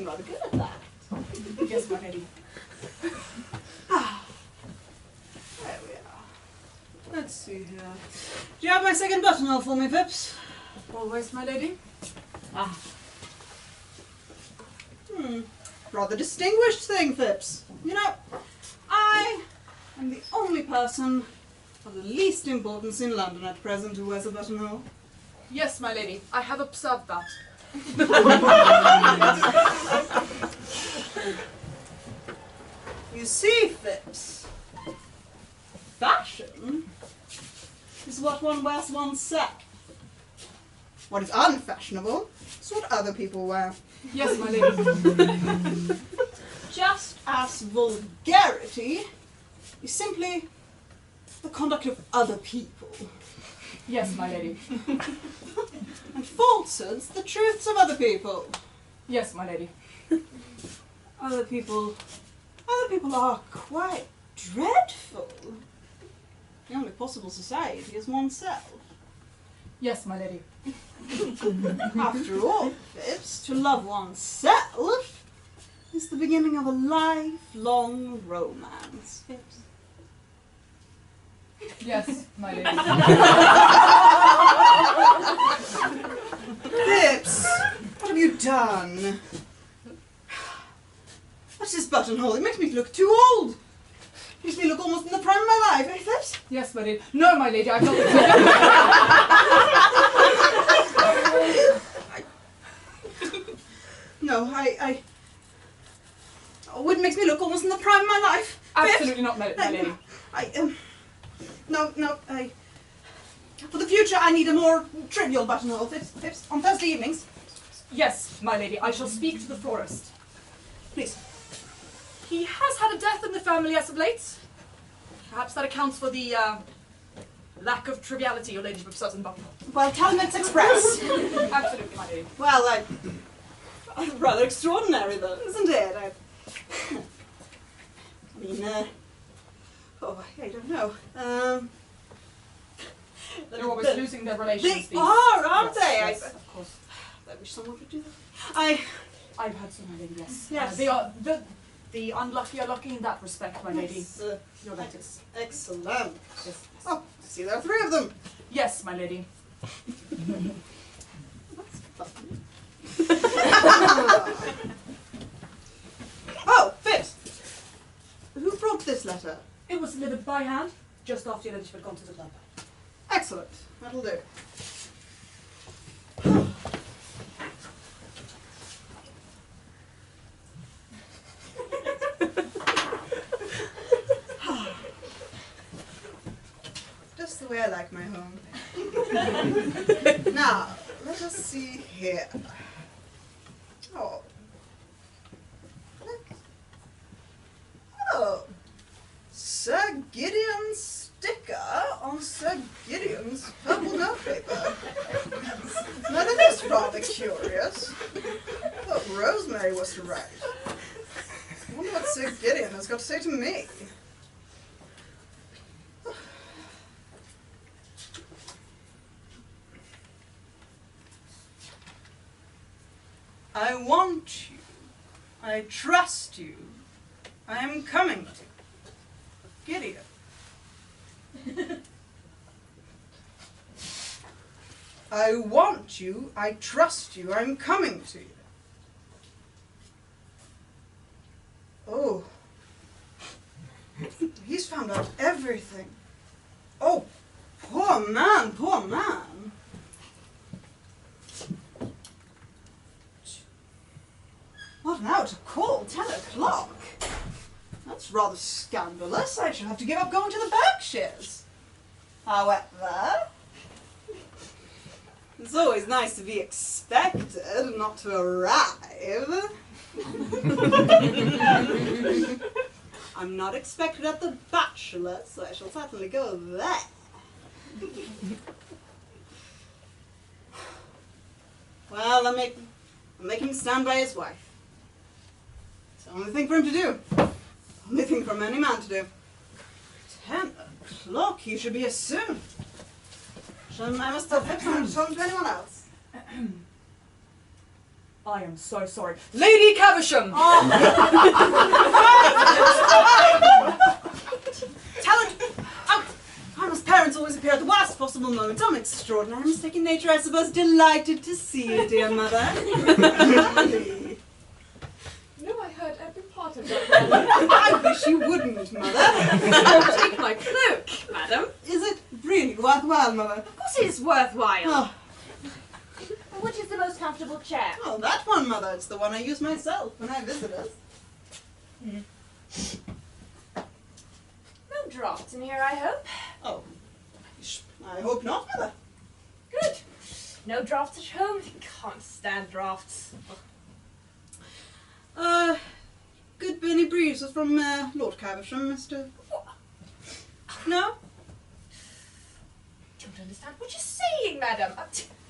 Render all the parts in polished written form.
getting rather good at that. Yes, my lady. There we are. Let's see here. Do you have my second buttonhole for me, Phipps? Always, my lady. Ah. Rather distinguished thing, Phipps. You know, I am the only person of the least importance in London at present who wears a buttonhole. Yes, my lady. I have observed that. You see, Phipps, fashion is what one wears oneself. What is unfashionable is what other people wear. Yes, my lady. Just as vulgarity is simply the conduct of other people. Yes, my lady. And falsehoods the truths of other people. Yes, my lady. Other people are quite dreadful. The only possible society is oneself. Yes, my lady. After all, Phipps, to love oneself is the beginning of a lifelong romance. Phipps. Yes, my lady. Phipps, what have you done? What's this buttonhole? It makes me look too old. It makes me look almost in the prime of my life, eh, Phipps? Yes, my lady. No, my lady, I've not No, oh, it makes me look almost in the prime of my life. Absolutely not, my lady. For the future, I need a more trivial buttonhole, Phipps, on Thursday evenings. Yes, my lady, I shall speak to the florist. Please. He has had a death in the family as of late. Perhaps that accounts for the lack of triviality your ladyship of certain buttonhole. Well, tell him it's express. Absolutely, my lady. Well, rather extraordinary, though, isn't it? I don't know. They're always losing their relations. They are, aren't they? Yes, of course. I wish someone would do that. I've heard so, my lady, yes. Yes. They are, the unlucky are lucky in that respect, my lady. Yes, Your letters. Excellent. Yes, yes. Oh, I see there are 3 of them. Yes, my lady. That's fun. Oh, Phipps! Who brought this letter? It was delivered by hand just after your ladyship had gone to the club. Excellent. That'll do. Just the way I like my home. Now, let us see here. Oh. Look. Oh. Sir Gideon's sticker on Sir Gideon's purple notepaper. Now that is rather curious. I thought Rosemary was to write. I wonder what Sir Gideon has got to say to me. I want you. I trust you. I am coming to you. Gideon. I want you, I trust you, I'm coming to you. Oh. He's found out everything. Oh, poor man, poor man. What now to call? 10 o'clock? That's rather scandalous. I shall have to give up going to the Berkshires. However, it's always nice to be expected and not to arrive. I'm not expected at the Bachelor, so I shall certainly go there. Well, I'll make him stand by his wife. It's the only thing for him to do. Only thing for any man to do. 10 o'clock, he should be here soon. I must tell Phipps not to tell him to anyone else. I am so sorry. Lady Caversham! Talent! Harmless parents always appear at the worst possible moment. Some extraordinary mistaken nature, I suppose. Delighted to see you, dear mother. No, I heard every part of that. I wish you wouldn't, mother. Take my cloak, madam. Is it really worthwhile, mother? Of course it is worthwhile. Oh, Which is the most comfortable chair? oh, that one, mother. It's the one I use myself when I visit us. No drafts in here, I hope. Oh, I hope not, mother. Good. No drafts at home. Can't stand drafts. Good Benny Breeze was from Lord Caversham, Mr. No? Don't understand what you're saying, madam.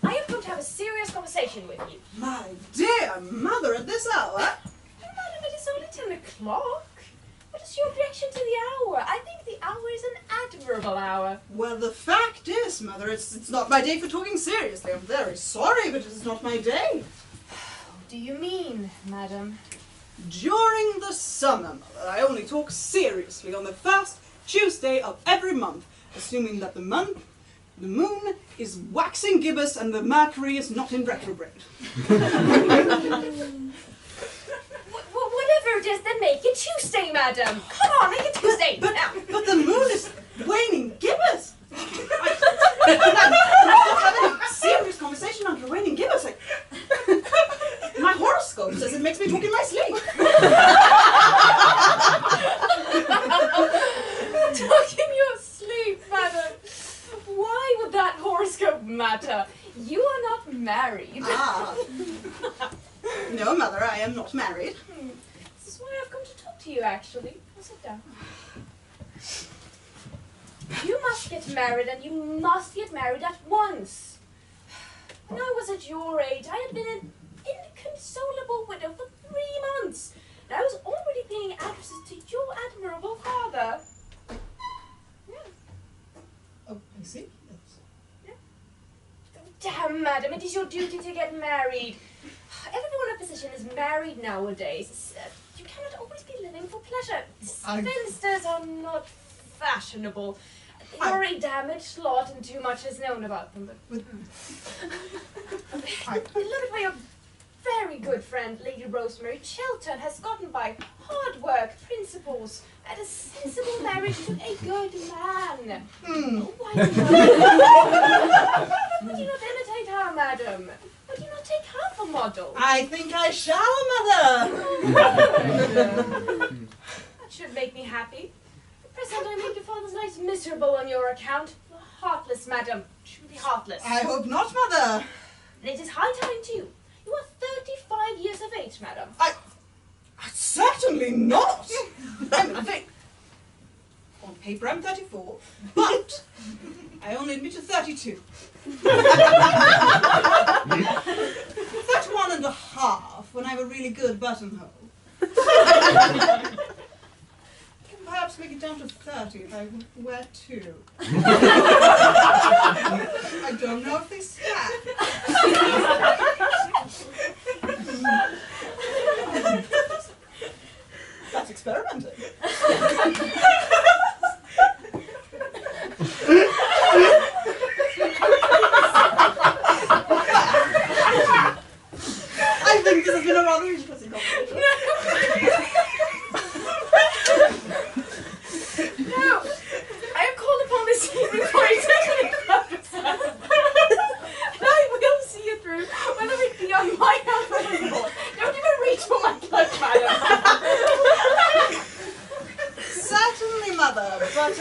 I am going to have a serious conversation with you. My dear mother, at this hour? Madam, it is only 10 o'clock. What is your objection to the hour? I think the hour is an admirable hour. Well, the fact is, mother, it's not my day for talking seriously. I'm very sorry, but it's not my day. What do you mean, madam? During the summer, mother, I only talk seriously on the first Tuesday of every month, assuming that the moon is waxing gibbous and the Mercury is not in retrograde. Whatever it is, then make it Tuesday, madam. Come on, make it Tuesday. Now. But the moon is waning gibbous. I'm not having a serious conversation under waning gibbous. My horoscope says it makes me talk in my sleep. Talk in your sleep, madam. Why would that horoscope matter? You are not married. Ah. No, mother, I am not married. This is why I've come to talk to you, actually. Now sit down. You must get married, and you must get married at once. When I was at your age, I had been an inconsolable widow for 3 months, and I was already paying addresses to your admirable father. Yeah. Oh, I see. Damn, madam, it is your duty to get married. Everyone in a position is married nowadays. You cannot always be living for pleasure. Spinsters are not fashionable. You're a damaged lot and too much is known about them. But look at your very good friend, Lady Rosemary Chiltern, has gotten by hard work, principles, and a sensible marriage to a good man. Why would you not imitate her, madam? Would you not take her for model? I think I shall, mother. That should make me happy. At present, I make your father's life miserable on your account. You are heartless, madam. Truly heartless. I hope not, mother. And it is high time, too. You are 35 years of age, madam. Certainly not. On paper, I'm 34, but I only admit to 32. 31 and a half when I have a really good buttonhole. Perhaps make it down to 30 if I wear 2. I don't know if they stack. That's experimenting. I think this has been a rather interesting conversation. No! I have called upon this evening for a technical purpose. And I will see you through, whether it be on my health or yours. Don't even reach for my cloak, madam. Certainly, mother, but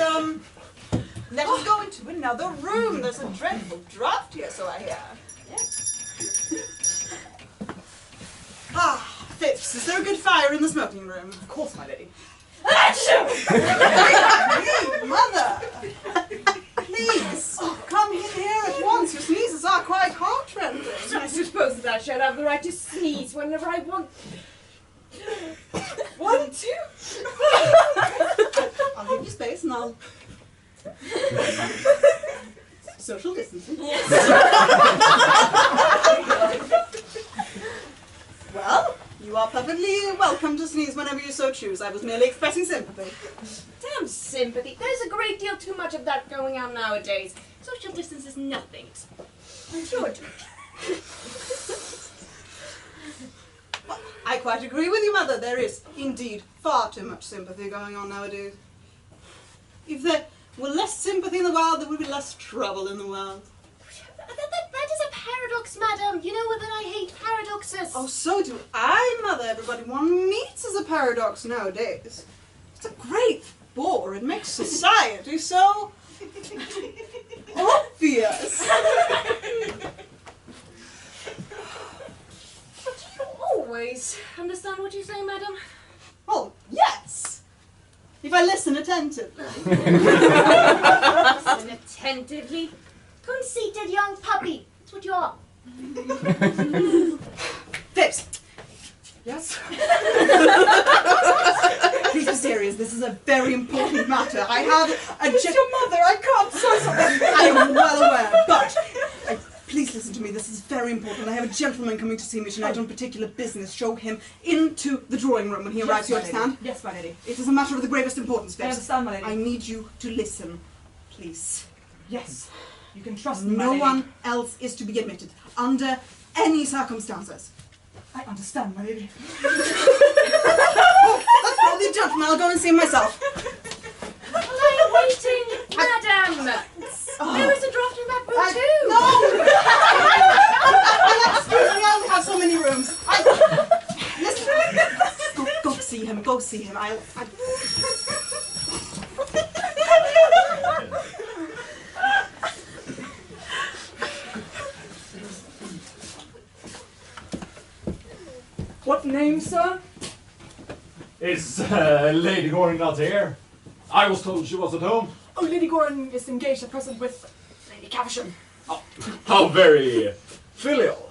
let us go into another room. There's a dreadful draught here, so I hear. Ah, Phipps, is there a good fire in the smoking room? Of course, my lady. Mother! Please, come in here at once. Your sneezes are quite heart-rending. I suppose that I should have the right to sneeze whenever I want. 1, 2. I'll give you space and I'll... Social distancing. are perfectly welcome to sneeze whenever you so choose. I was merely expressing sympathy. Damn sympathy. There's a great deal too much of that going on nowadays. Social distance is nothing. It's your duty. I quite agree with you, Mother. There is indeed far too much sympathy going on nowadays. If there were less sympathy in the world, there would be less trouble in the world. That is a paradox, madam. You know that I hate paradoxes. Oh, so do I, Mother. Everybody one meets as a paradox nowadays. It's a great bore. It makes society so obvious. But do you always understand what you say, madam? Oh, yes. If I listen attentively. Listen attentively. Conceited young puppy. That's what you are. Phipps. Yes? Please be serious. This is a very important matter. I have a It's your mother. I can't say something. I am well aware, but please listen to me. This is very important. I have a gentleman coming to see me tonight on particular business. Show him into the drawing room when he arrives. You my lady. understand? Yes, my lady. It is a matter of the gravest importance, I Phipps. understand, my lady. I need you to listen, please. Yes. You can trust me, my No lady. one else is to be admitted under any circumstances. I understand, my lady. That's probably a gentleman. I'll go and see him myself. I am waiting, madam. There is a draft in that room too. No! Excuse me, I only have so many rooms. Listen. Go see him. Go see him. What name, sir? Is Lady Goring not here? I was told she was at home. Oh, Lady Goring is engaged at present with Lady Caversham. Oh, how very filial.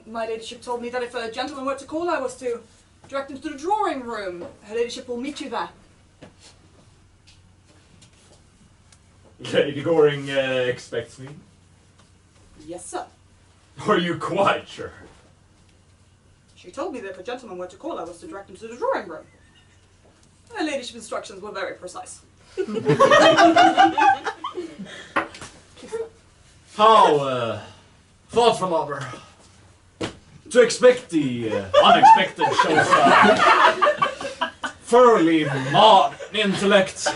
My ladyship told me that if a gentleman were to call, I was to direct him to the drawing room. Her ladyship will meet you there. Lady Goring expects me. Yes, sir. Are you quite sure? She told me that if a gentleman were to call, I was to direct him to the drawing room. Her ladyship's instructions were very precise. How thoughtful of her. To expect the unexpected shows thoroughly modern intellect.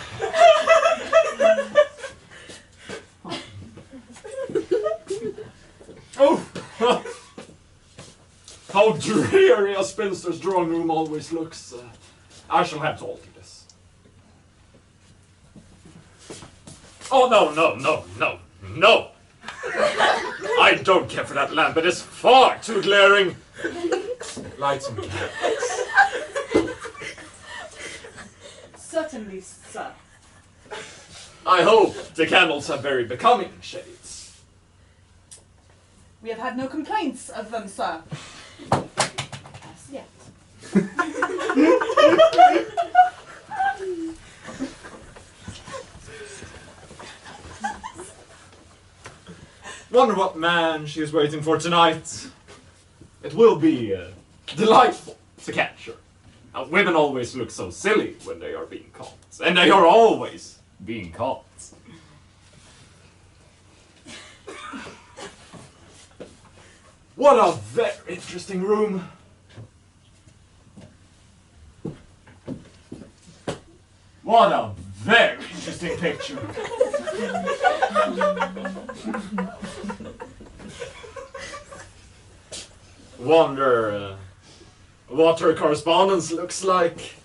Oh! How dreary a spinster's drawing room always looks. I shall have to alter this. Oh, no. I don't care for that lamp. It is far too glaring. Light some candles. Certainly, sir. I hope the candles have very becoming shades. We have had no complaints of them, sir. As yet. Wonder what man she is waiting for tonight. It will be delightful to catch her. Women always look so silly when they are being caught. And they are always being caught. What a very interesting room. What a very interesting picture. Wonder what her correspondence looks like.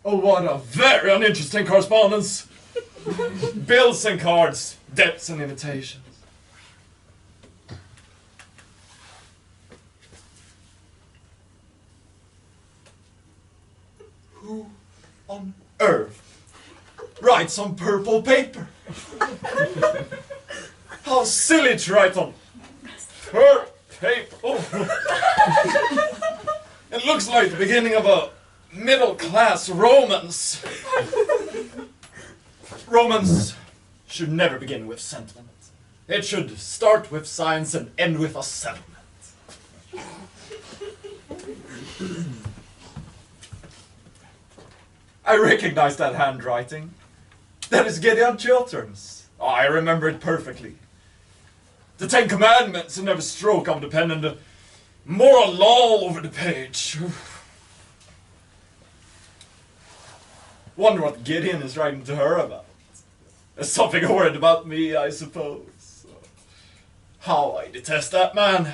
Oh, what a very uninteresting correspondence. Bills and cards, debts and invitations. Who on earth writes on purple paper? How silly to write on purple paper. Oh. It looks like the beginning of a middle-class romance. Romance should never begin with sentiment. It should start with science and end with a settlement. I recognize that handwriting. That is Gideon Chiltern's. Oh, I remember it perfectly. The 10 Commandments and every stroke of the pen and the moral law all over the page. Wonder what Gideon is writing to her about. There's something worried about me, I suppose. How I detest that man.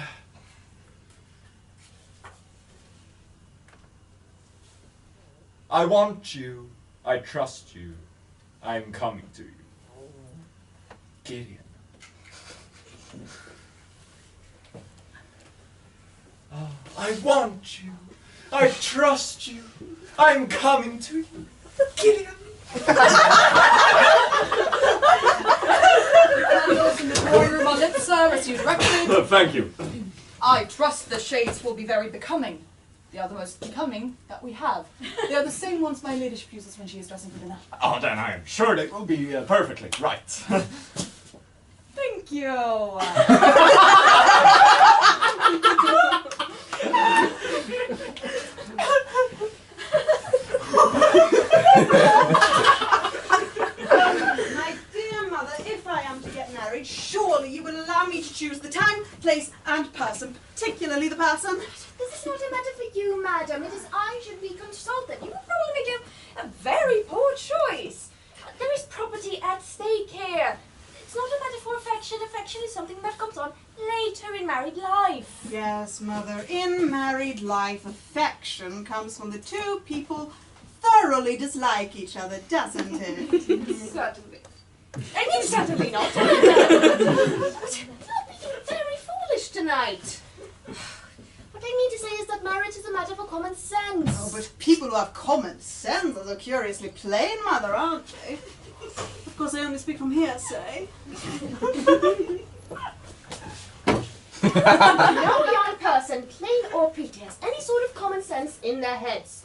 I want you. I trust you. I'm coming to you. Gideon. Oh, I want you. I trust you. I'm coming to you. Gideon. In the drawing room are lit, sir, as you directed. Thank you. I trust the shades will be very becoming. They are the most becoming that we have. They are the same ones my ladyship uses when she is dressing for dinner. Oh, then I am sure they will be perfectly right. Thank you. My dear mother, if I am to get married, surely you will allow me to choose the time, place, and person, particularly the person. This is not a matter for you, madam. It is I should be consulted. You will probably make a very poor choice. There is property at stake here. It's not a matter for affection. Affection is something that comes on later in married life. Yes, mother, in married life, affection comes when the two people thoroughly dislike each other, doesn't it? Certainly. I mean, certainly not. But you're being very foolish tonight. What I mean to say is that marriage is a matter for common sense. Oh, but people who have common sense are so curiously plain, mother, aren't they? Of course, I only speak from hearsay. No young person, plain or pretty, has any sort of common sense in their heads.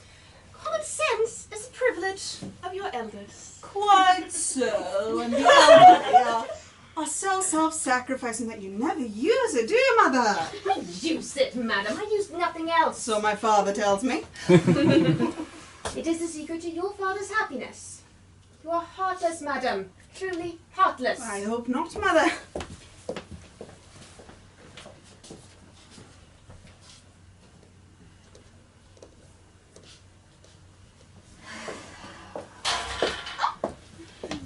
Common sense is a privilege of your elders. Quite so, and the elderly are so self-sacrificing that you never use it, do you, mother? I use it, madam. I use nothing else. So my father tells me. It is the secret to your father's happiness. You are heartless, madam. Truly heartless. I hope not, mother.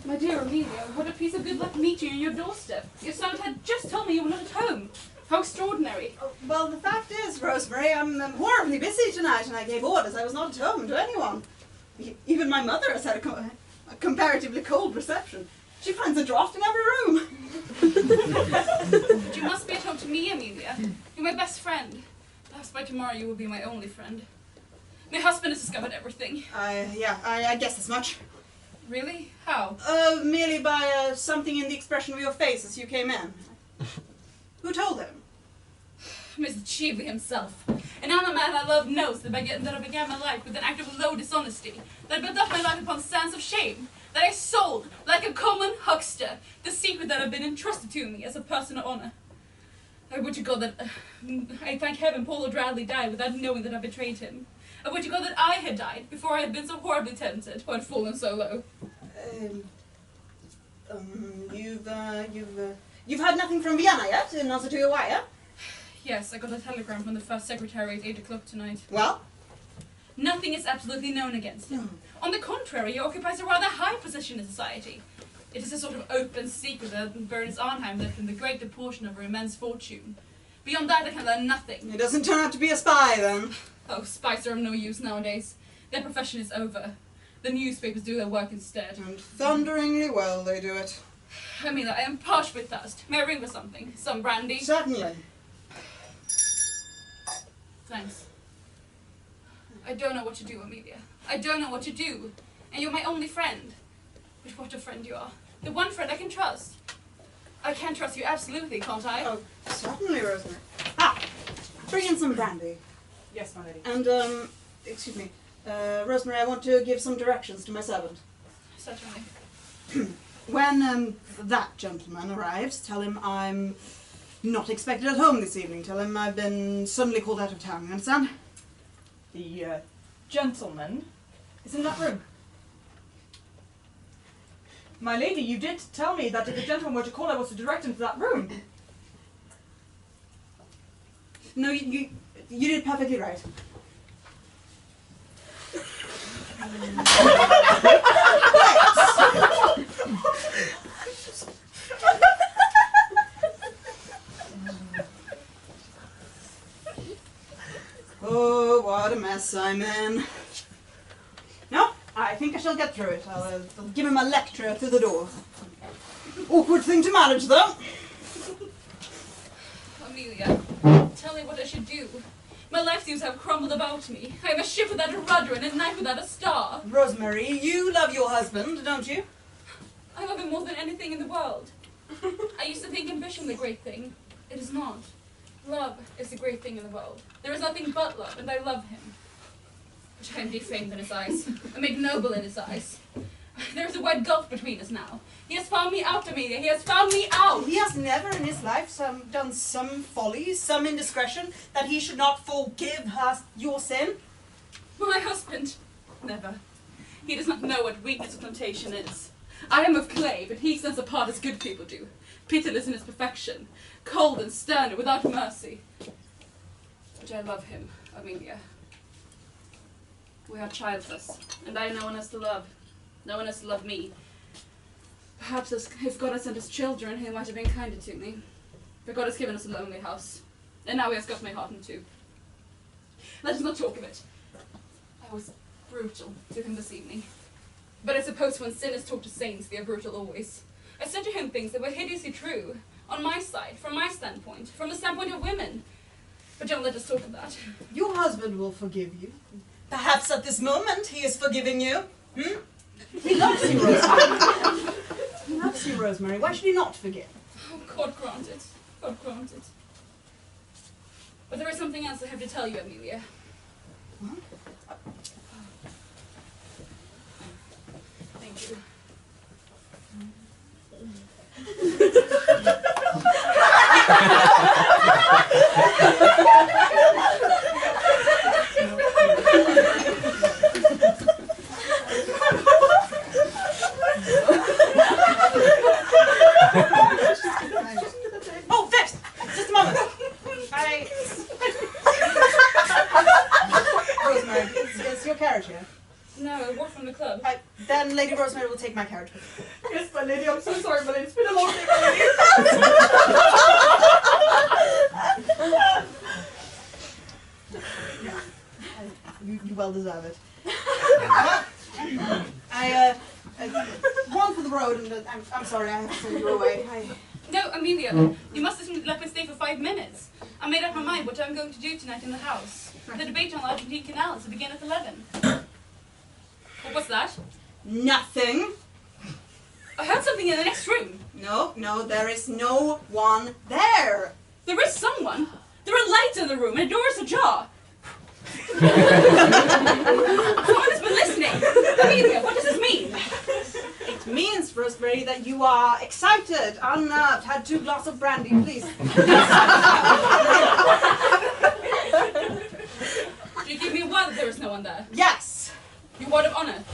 My dear Amelia, what a piece of good luck meeting you on your doorstep. Your servant had just told me you were not at home. How extraordinary. Oh, well, the fact is, Rosemary, I'm horribly busy tonight, and I gave orders I was not at home to anyone. Even my mother has had a comparatively cold reception. She finds a draught in every room. But you must be at home to me, Amelia. You're my best friend. Perhaps by tomorrow you will be my only friend. My husband has discovered everything. I guess as much. Really? How? Merely by something in the expression of your face as you came in. Who told him? Mr. Cheevy himself. And now the man I love knows that I began my life with an act of low dishonesty, that I built up my life upon sands of shame, that I sold, like a common huckster, the secret that had been entrusted to me as a person of honor. I would to God that I thank heaven Paul O'Dradley died without knowing that I betrayed him. I would to God that I had died before I had been so horribly tempted, or had fallen so low. You've had nothing from Vienna yet, in answer to your wire? Yes, I got a telegram from the first secretary at 8 o'clock tonight. Well? Nothing is absolutely known against him. On the contrary, he occupies a rather high position in society. It is a sort of open secret that Baroness Arnheim left him the greater portion of her immense fortune. Beyond that, I can learn nothing. He doesn't turn out to be a spy, then. Oh, spies are of no use nowadays. Their profession is over. The newspapers do their work instead. And thunderingly well they do it. Amelia, I am parched with thirst. May I ring for something? Some brandy? Certainly. Thanks. I don't know what to do, Amelia. I don't know what to do. And you're my only friend. But what a friend you are. The one friend I can trust. I can trust you absolutely, can't I? Oh, certainly, Rosemary. Bring in some brandy. Yes, my lady. And, excuse me, Rosemary, I want to give some directions to my servant. Certainly. When that gentleman arrives, tell him I'm not expected at home this evening. Tell him I've been suddenly called out of town, you understand? The gentleman is in that room. My lady, you did tell me that if the gentleman were to call, I was to direct him to that room. No, you did perfectly right. Oh, what a mess I'm in. No, I think I shall get through it. I'll give him a lecture through the door. Awkward thing to manage, though. Amelia, tell me what I should do. My life seems to have crumbled about me. I am a ship without a rudder and a night without a star. Rosemary, you love your husband, don't you? I love him more than anything in the world. I used to think ambition the great thing. It is not. Love is the great thing in the world. There is nothing but love, and I love him. But I am defamed in his eyes, and made noble in his eyes. There is a wide gulf between us now. He has found me out, Amelia. He has found me out. He has never in his life done some folly, some indiscretion, that he should not forgive her your sin? My husband. Never. He does not know what weakness or temptation is. I am of clay, but he stands apart as good people do, pitiless in his perfection, cold and stern and without mercy. But I love him, Amelia. We are childless, and I have no one else to love. No one else to love me. Perhaps if God had sent us children, he might have been kinder to me. But God has given us a lonely house, and now he has got my heart in two. Let us not talk of it. I was brutal to him this evening. But I suppose when sinners talk to saints, they are brutal always. I said to him things that were hideously true, on my side, from my standpoint, from the standpoint of women. But don't let us talk of that. Your husband will forgive you. Perhaps at this moment he is forgiving you. Hmm? He loves you, Rosemary. He loves you, Rosemary. Why should he not forgive? Oh, God grant it. God grant it. But there is something else I have to tell you, Amelia. What? Thank you. Oh, Fitz! Just a moment. Rosemary, is your carriage here? No, I walked from the club. Then Lady Rosemary will take my carriage. Yes, my lady, I'm so sorry, my lady. It's been a long day, my lady. You well deserve it. One for the road, and I'm sorry, I have to send you away. No, Amelia, you must have let me stay for 5 minutes. I made up my mind what I'm going to do tonight in the house. The debate on Argentine canals will begin at 11. What was that? Nothing. I heard something in the next room. No, there is no one there. There is someone. There are lights in the room and a door is ajar. Someone has been listening. Amelia, what does this mean? It means, Rosemary, that you are excited, unnerved, had 2 glasses of brandy, please. Do you give me a word that there is no one there? Yes. Your word of honor?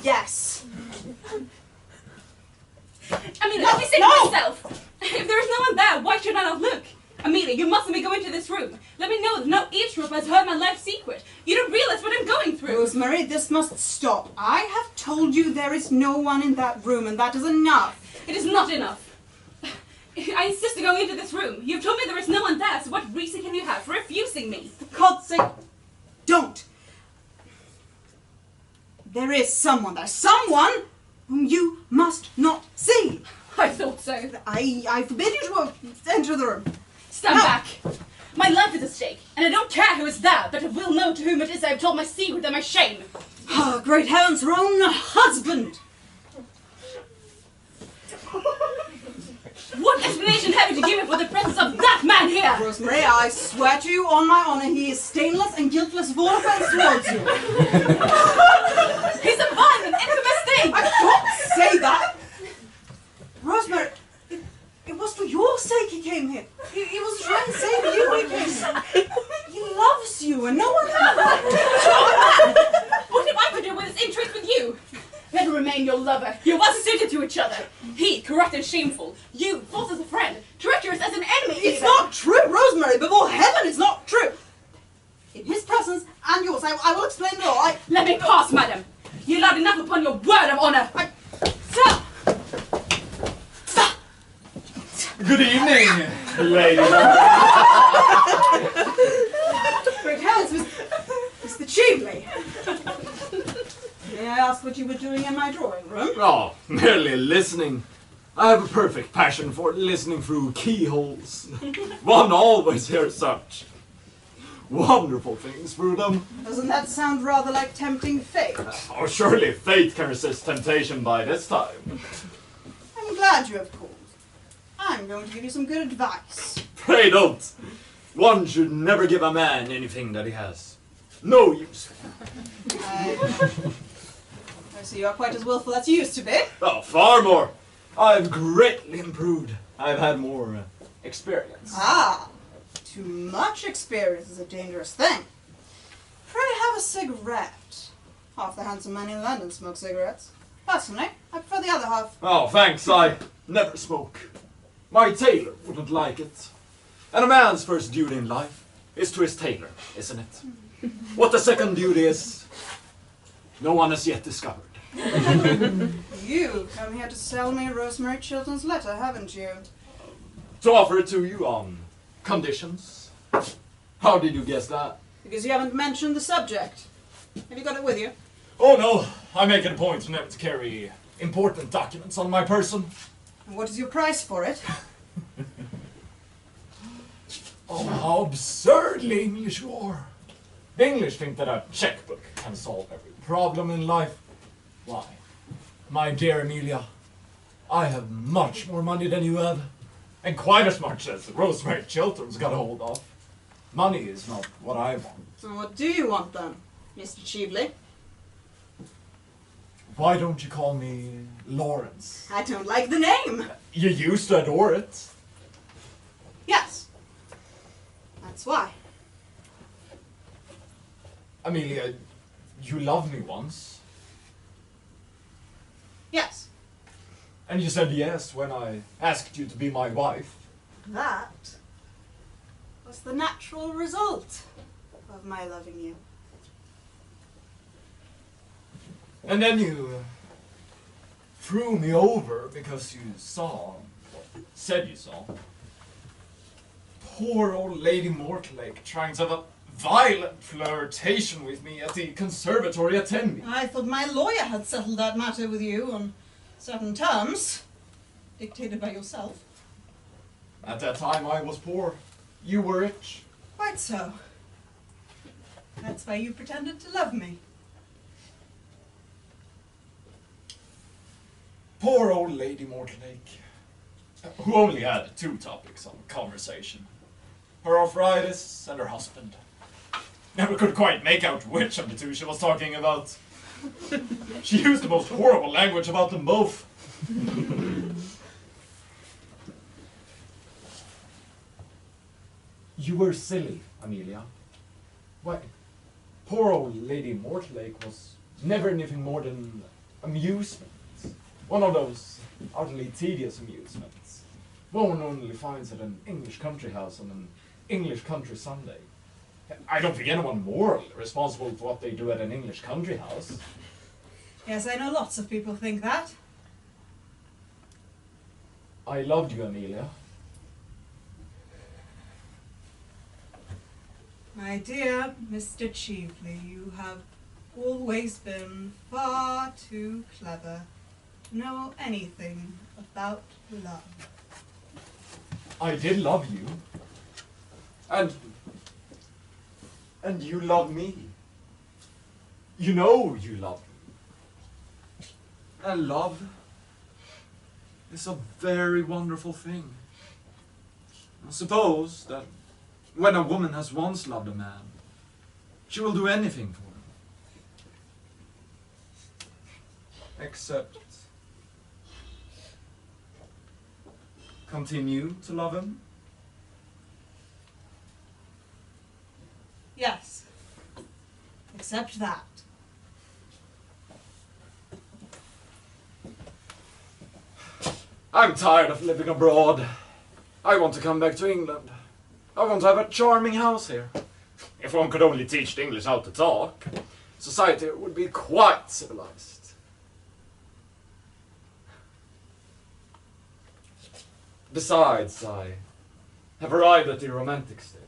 Yes. Amelia, let me say to myself. If there is no one there, why should I not look? Amelia, you mustn't be going to this room. Let me know that no eavesdropper has heard my life secret. You don't realize what I'm going through. Rosemary, this must stop. I have told you there is no one in that room, and that is enough. It is not enough. I insist on going into this room. You've told me there is no one there, so what reason can you have for refusing me? For God's sake, don't. There is someone there. Someone whom you must not see. I thought so. I forbid you to enter the room. Stand No. back. My life is at stake, and I don't care who is there, but I will know to whom it is I have told my secret and my shame. Oh, great heavens, her own husband! What explanation have you to give me for the presence of that man here? Rosemary, I swear to you on my honor, he is stainless and guiltless of all offense towards you. He's a vile and infamous thing! I don't say that! corrupt and shameful. You, false as a friend, treacherous as an enemy. It's even. not true, Rosemary! Before heaven, it's not true! In his presence and yours, I will explain it all. Let me pass, madam. You allowed enough upon your word of honour. Sir! Good evening, ladies. Great heavens, Mr. Cheveley! May I ask what you were doing in my drawing room? Oh, merely listening. I have a perfect passion for listening through keyholes. One always hears such wonderful things through them. Doesn't that sound rather like tempting fate? Oh, surely fate can resist temptation by this time. I'm glad you have called. I'm going to give you some good advice. Pray don't. One should never give a man anything that he has no use for. I see you are quite as willful as you used to be. Oh, far more. I've greatly improved. I've had more experience. Ah, too much experience is a dangerous thing. Pray have a cigarette. Half the handsome men in London smoke cigarettes. Personally, I prefer the other half. Oh, thanks. I never smoke. My tailor wouldn't like it. And a man's first duty in life is to his tailor, isn't it? What the second duty is, no one has yet discovered. You come here to sell me Rosemary Chilton's letter, haven't you? To offer it to you on conditions. How did you guess that? Because you haven't mentioned the subject. Have you got it with you? Oh no, I make it a point never to carry important documents on my person. And what is your price for it? Oh, how absurdly English you are. The English think that a checkbook can solve every problem in life. Why, my dear Amelia, I have much more money than you have, and quite as much as Rosemary Chilton's got a hold of. Money is not what I want. So what do you want then, Mr. Cheveley? Why don't you call me Lawrence? I don't like the name. You used to adore it. Yes. That's why. Amelia, you loved me once, Yes. and you said yes when I asked you to be my wife. That was the natural result of my loving you. And then you threw me over because you said you saw, poor old Lady Mortlake trying to have a violent flirtation with me at the conservatory at Tenby. I thought my lawyer had settled that matter with you on certain terms, dictated by yourself. At that time I was poor. You were rich. Quite so. That's why you pretended to love me. Poor old Lady Mortlake, who only had two topics on conversation. Her arthritis and her husband. Never could quite make out which of the two she was talking about. She used the most horrible language about them both. You were silly, Amelia. Why, poor old Lady Mortlake was never anything more than amusement. One of those utterly tedious amusements. One only finds at an English country house on an English country Sunday. I don't think anyone morally responsible for what they do at an English country house. Yes, I know lots of people think that. I loved you, Amelia. My dear Mr. Cheveley, you have always been far too clever to know anything about love. I did love you. And you love me. You know you love me. And love is a very wonderful thing. I suppose that when a woman has once loved a man, she will do anything for him. Except continue to love him. Yes. Except that. I'm tired of living abroad. I want to come back to England. I want to have a charming house here. If one could only teach the English how to talk, society would be quite civilized. Besides, I have arrived at the romantic stage.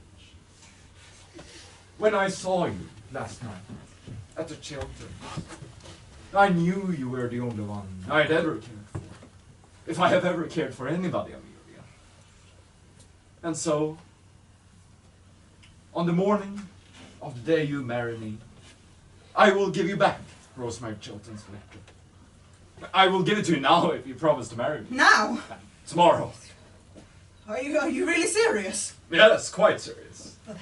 When I saw you last night at the Chiltern, I knew you were the only one I'd ever cared for. If I have ever cared for anybody, Amelia. And so, on the morning of the day you marry me, I will give you back Rosemary Chiltern's letter. I will give it to you now if you promise to marry me. Now? Tomorrow. Are you really serious? Yes, quite serious. But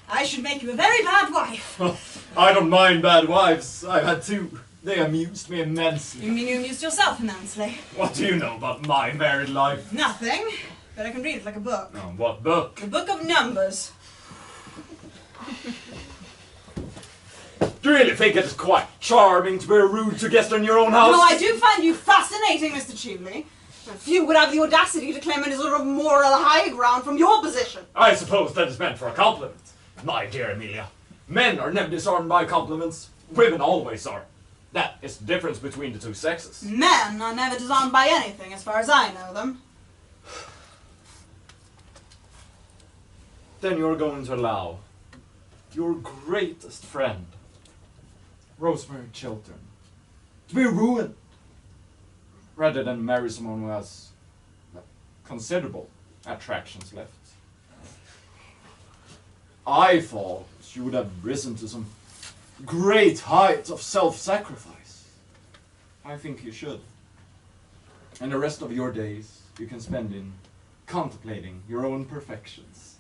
I should make you a very bad wife. I don't mind bad wives. I've had two. They amused me immensely. You mean you amused yourself immensely? What do you know about my married life? Nothing. But I can read it like a book. Oh, what book? The book of numbers. Do you really think it is quite charming to be rude to guests in your own house? No, I do find you fascinating, Mr. Cheveley. Few would have the audacity to claim any sort of moral high ground from your position. I suppose that is meant for a compliment. My dear Amelia, men are never disarmed by compliments. Women always are. That is the difference between the two sexes. Men are never disarmed by anything, as far as I know them. Then you're going to allow your greatest friend, Rosemary Chiltern, to be ruined, rather than marry someone who has considerable attractions left. I thought you would have risen to some great height of self-sacrifice. I think you should. And the rest of your days you can spend in contemplating your own perfections.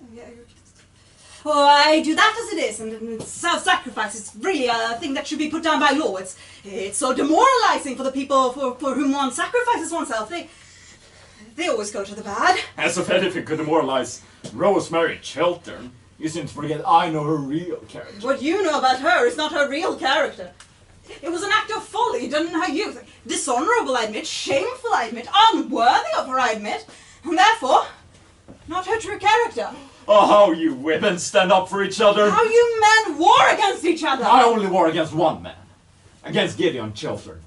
Well, I do that as it is, and self-sacrifice is really a thing that should be put down by law. It's so demoralizing for the people for whom one sacrifices oneself. They always go to the bad. As if anything could demoralize Rosemary Chiltern. You seem to forget I know her real character. What you know about her is not her real character. It was an act of folly done in her youth. Dishonorable, I admit. Shameful, I admit. Unworthy of her, I admit. And therefore, not her true character. Oh, how you women stand up for each other. How you men war against each other. I only war against one man. Against Gideon Chiltern.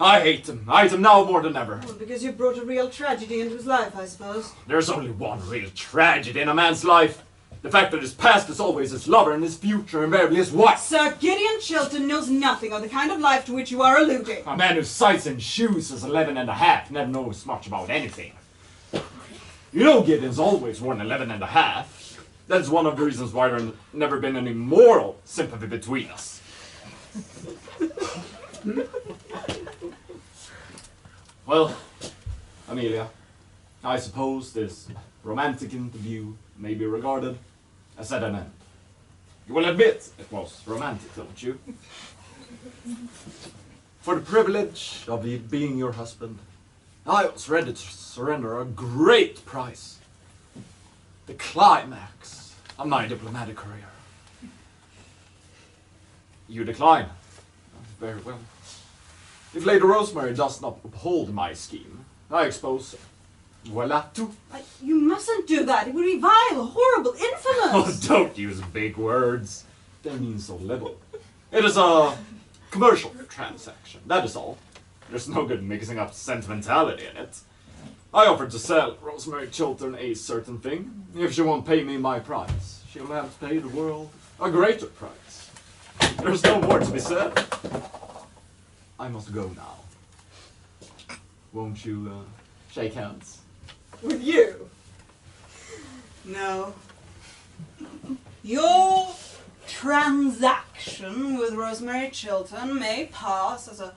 I hate him. I hate him now more than ever. Well, because you brought a real tragedy into his life, I suppose. There's only one real tragedy in a man's life. The fact that his past is always his lover and his future invariably his wife. Sir Gideon Chiltern knows nothing of the kind of life to which you are alluding. A man who sights in shoes is 11 and a half never knows much about anything. You know Gideon's always worn 11 and a half. That's one of the reasons why there's never been any moral sympathy between us. Well, Amelia, I suppose this romantic interview may be regarded as at an end. You will admit it was romantic, don't you? For the privilege of being your husband, I was ready to surrender a great price. The climax of my diplomatic career. You decline. Very well. If Lady Rosemary does not uphold my scheme, I expose her. Voila tout. You mustn't do that. It would be vile, horrible, Oh, infamous. don't use big words. They mean so little. It is a commercial transaction, that is all. There's no good mixing up sentimentality in it. I offered to sell Rosemary Chiltern a certain thing. If she won't pay me my price, she'll have to pay the world a greater price. There's no more to be said. I must go now. Won't you shake hands? With you? No. Your transaction with Rosemary Chiltern may pass as a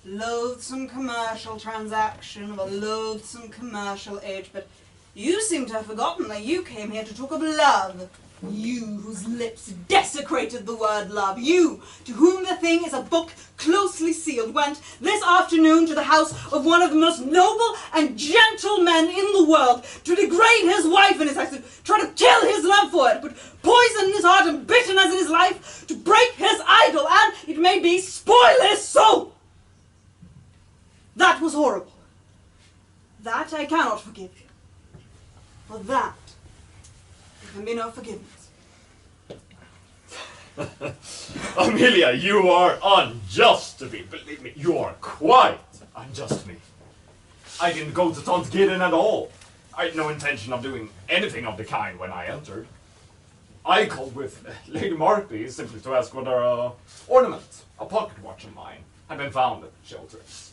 loathsome commercial transaction of a loathsome commercial age, but you seem to have forgotten that you came here to talk of love. You, whose lips desecrated the word love. You, to whom the thing is a book closely sealed, went this afternoon to the house of one of the most noble and gentle men in the world to degrade his wife and his ex, to try to kill his love for her, to put poison in his heart and bitterness in his life, to break his idol and, it may be, spoil his soul. That was horrible. That I cannot forgive you. For that, there can be no forgiveness. Amelia, you are unjust to me. Believe me, you are quite unjust to me. I didn't go to Tante Gideon at all. I had no intention of doing anything of the kind when I entered. I called with Lady Markby simply to ask whether an ornament, a pocket watch of mine, had been found at the shelters.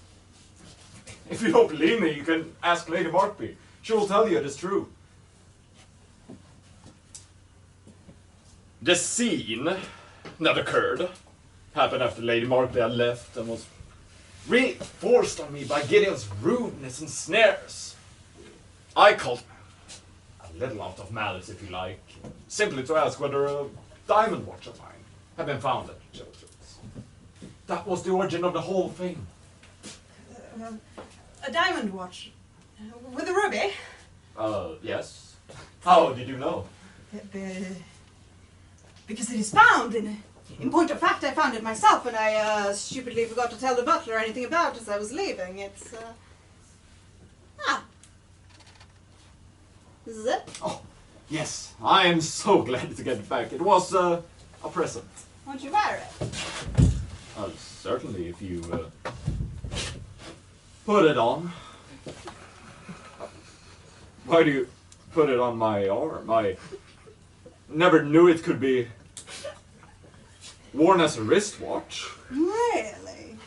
If you don't believe me, you can ask Lady Markby. She will tell you it is true. The scene that occurred happened after Lady Markby had left and was reinforced on me by Gideon's rudeness and snares. I called, a little out of malice if you like, simply to ask whether a diamond watch of mine had been found at the shelters. That was the origin of the whole thing. A diamond watch? With a ruby? Yes. How did you know? Because it is found. In point of fact, I found it myself, and I stupidly forgot to tell the butler anything about it as I was leaving. It's, This is it? Oh, yes. I am so glad to get it back. It was a present. Won't you wear it? Certainly, if you put it on. Why do you put it on my arm? I never knew it could be worn as a wristwatch. Really?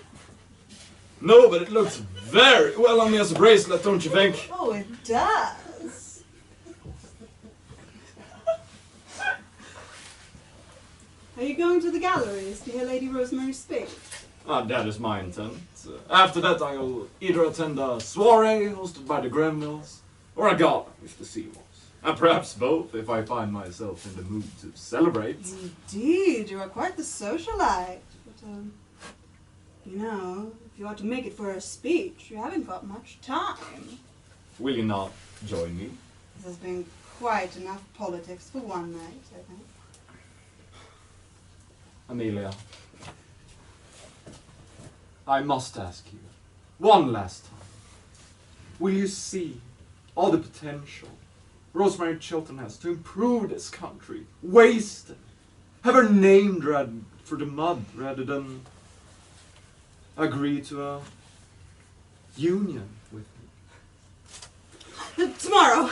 No, but it looks very well on me as a bracelet, don't you think? Oh, it does. Are you going to the galleries to hear Lady Rosemary speak? That is my intent. After that, I'll either attend a soiree hosted by the Grenvilles, or a gala with the Seymours. And perhaps both, if I find myself in the mood to celebrate. Indeed, you are quite the socialite. But, you know, if you are to make it for a speech, you haven't got much time. Will you not join me? This has been quite enough politics for one night, I think. Amelia, I must ask you, one last time, will you see all the potential Rosemary Chiltern has to improve this country, waste it, have her name dragged for the mud rather than agree to a union with me? Tomorrow.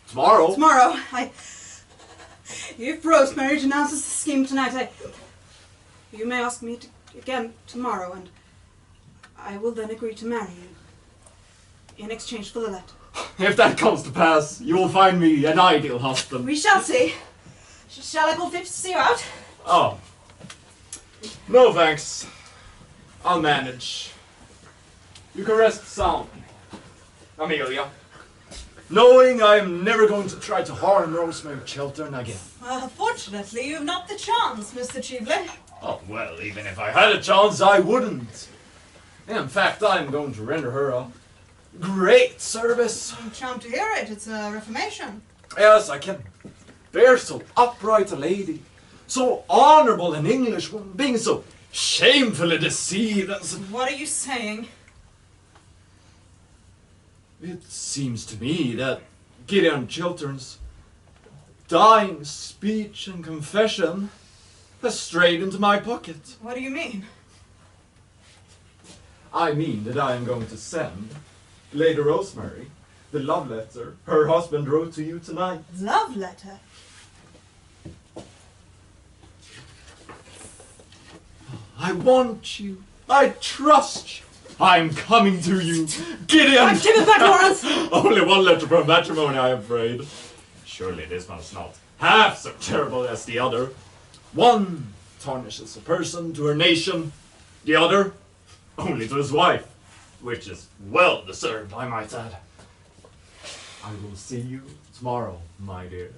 Tomorrow? Tomorrow. If Rosemary denounces the scheme tonight, you may ask me again tomorrow, and I will then agree to marry you in exchange for the letter. If that comes to pass, you will find me an ideal husband. We shall see. Shall I call Fitch to see you out? Oh. No thanks. I'll manage. You can rest soundly, Amelia, knowing I am never going to try to harm Rosemary Chiltern again. Fortunately, you've not the chance, Mr. Cheveley. Oh, well, even if I had a chance, I wouldn't. In fact, I'm going to render her a great service. I'm charmed to hear it. It's a reformation. Yes, I can bear so upright a lady, so honourable an Englishwoman, being so shamefully deceived and so... What are you saying? It seems to me that Gideon Chiltern's dying speech and confession has strayed into my pocket. What do you mean? I mean that I am going to send Lady Rosemary the love letter her husband wrote to you tonight. Love letter? I want you. I trust you. I'm coming to you, Gideon! Give it back, Lawrence! Only one letter from matrimony, I am afraid. Surely this one's not half so terrible as the other. One tarnishes a person to her nation, the other only to his wife, which is well deserved, I might add. I will see you tomorrow, my dear.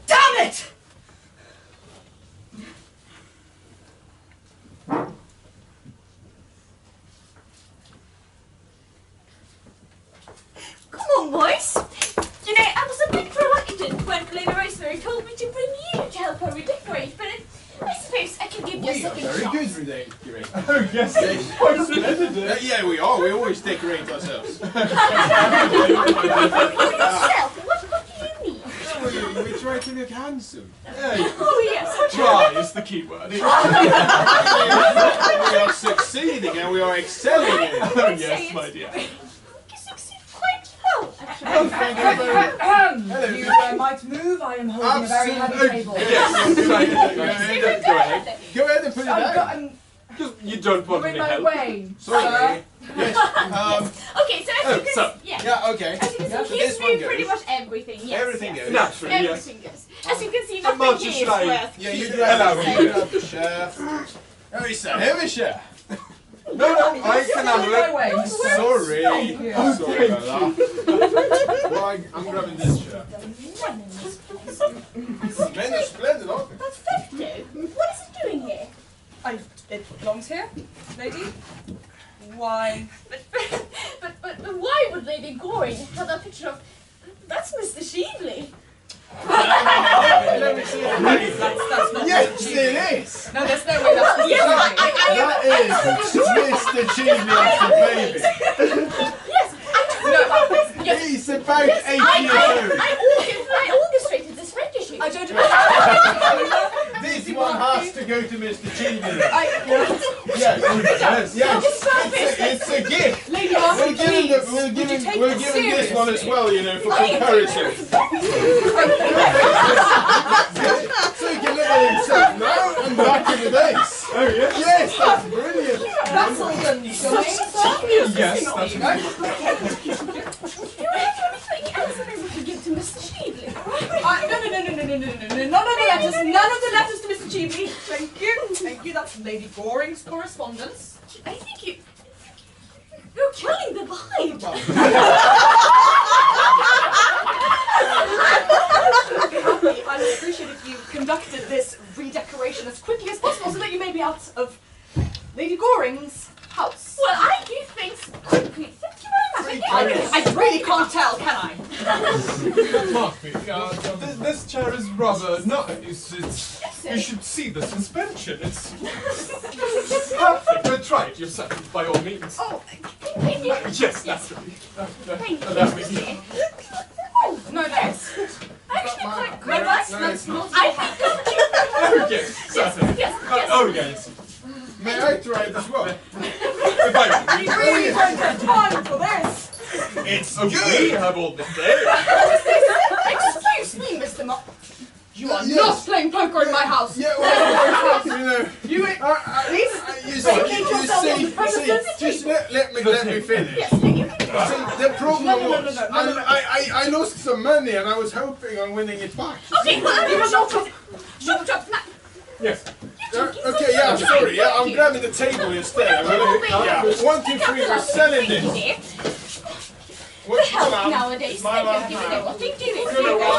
Damn it! Come on, boys. You know, I was told me to bring you to help her redecorate, but I suppose I can give you a We are second very shot. good redecorating. Oh, yes, it's quite splendid. Yeah, we are. We always decorate ourselves. Yourself, what do you need? We try to look handsome. Oh yes. Try is the key word. We are succeeding and we are excelling in it. Oh, yes, my dear. You succeed quite well, actually. Oh, thank you very much. Hello. You might move. I am holding a very heavy table. Yes, right. Go ahead. Go ahead and put it down. You don't want You're in any my help. way. Sorry. Yes. Okay, so as you can yes. Yeah, okay. As you can So see, this he's one doing goes. pretty much everything. Yes, Everything yes. goes. Naturally, yes. Everything goes. As you can see, The nothing here is multi-slide. worth Yeah, you keeping. grab the shaft. Oh, it's a heavy shaft. No, I can handle My it. way. Sorry. Thank you. Sorry about that. Well, I'm grabbing this shaft. Men are splendid, aren't they? Perfecto. What is it doing here? It belongs here, lady. Why? But why would Lady Goring have a picture of... That's Mr. Sheevley. Let me see it. That's not Yes, Mr. it is. No, there's no way that's Mr. Yes, That is Mr. Cheesy after baby. He's about 8 years old. I orchestrated this friend issue. I don't. This one has to go to Mr. Cheesy. Yes. It's a gift. Lady Arthur, We'll give him, we'll give him this one as well, you know, for comparison. So he can look at himself now and back in the days. Oh, yes. Yes, that's brilliant. That's all done. Yes, that's Do you have anything else that I could give to Mr. Sheevley? No. None of the letters. None of the letters to Mr. Cheevley. Thank you. Thank you. That's Lady Goring's correspondence. I think you're killing the vibe. I would appreciate if you conducted this redecoration as quickly as possible so that you may be out of Lady Goring's house. Well, I do things quickly. Thank you very much. I really can't tell, can I? Mark me. This chair is rather nice. You should see the suspension. It's perfect. But try it yourself, by all means. Oh, thank you. Yes, naturally. Thank you. Allow me. Oh, No, yes. Actually, quite No, that's not. I think Oh, yes, certainly. yes. Oh, yes. May I try it as well? If I You really don't have time for this. It's we have all the day. Excuse me, Mr. Mock. You are Yes. not playing poker in my house. Yeah, well, you know. You please You vacate yourself from the premises. just let me finish. Yes, thank you. See, the problem No. was, I lost some money and I was hoping on winning it back. Okay, well, You will not. shut up. Yes. Okay, yeah, I'm sorry. Yeah, I'm grabbing the table instead. Yeah, 1, 2, 3, we're selling this. What's my Help lamp? nowadays, My they don't lamp give now. a what they do. No, I'd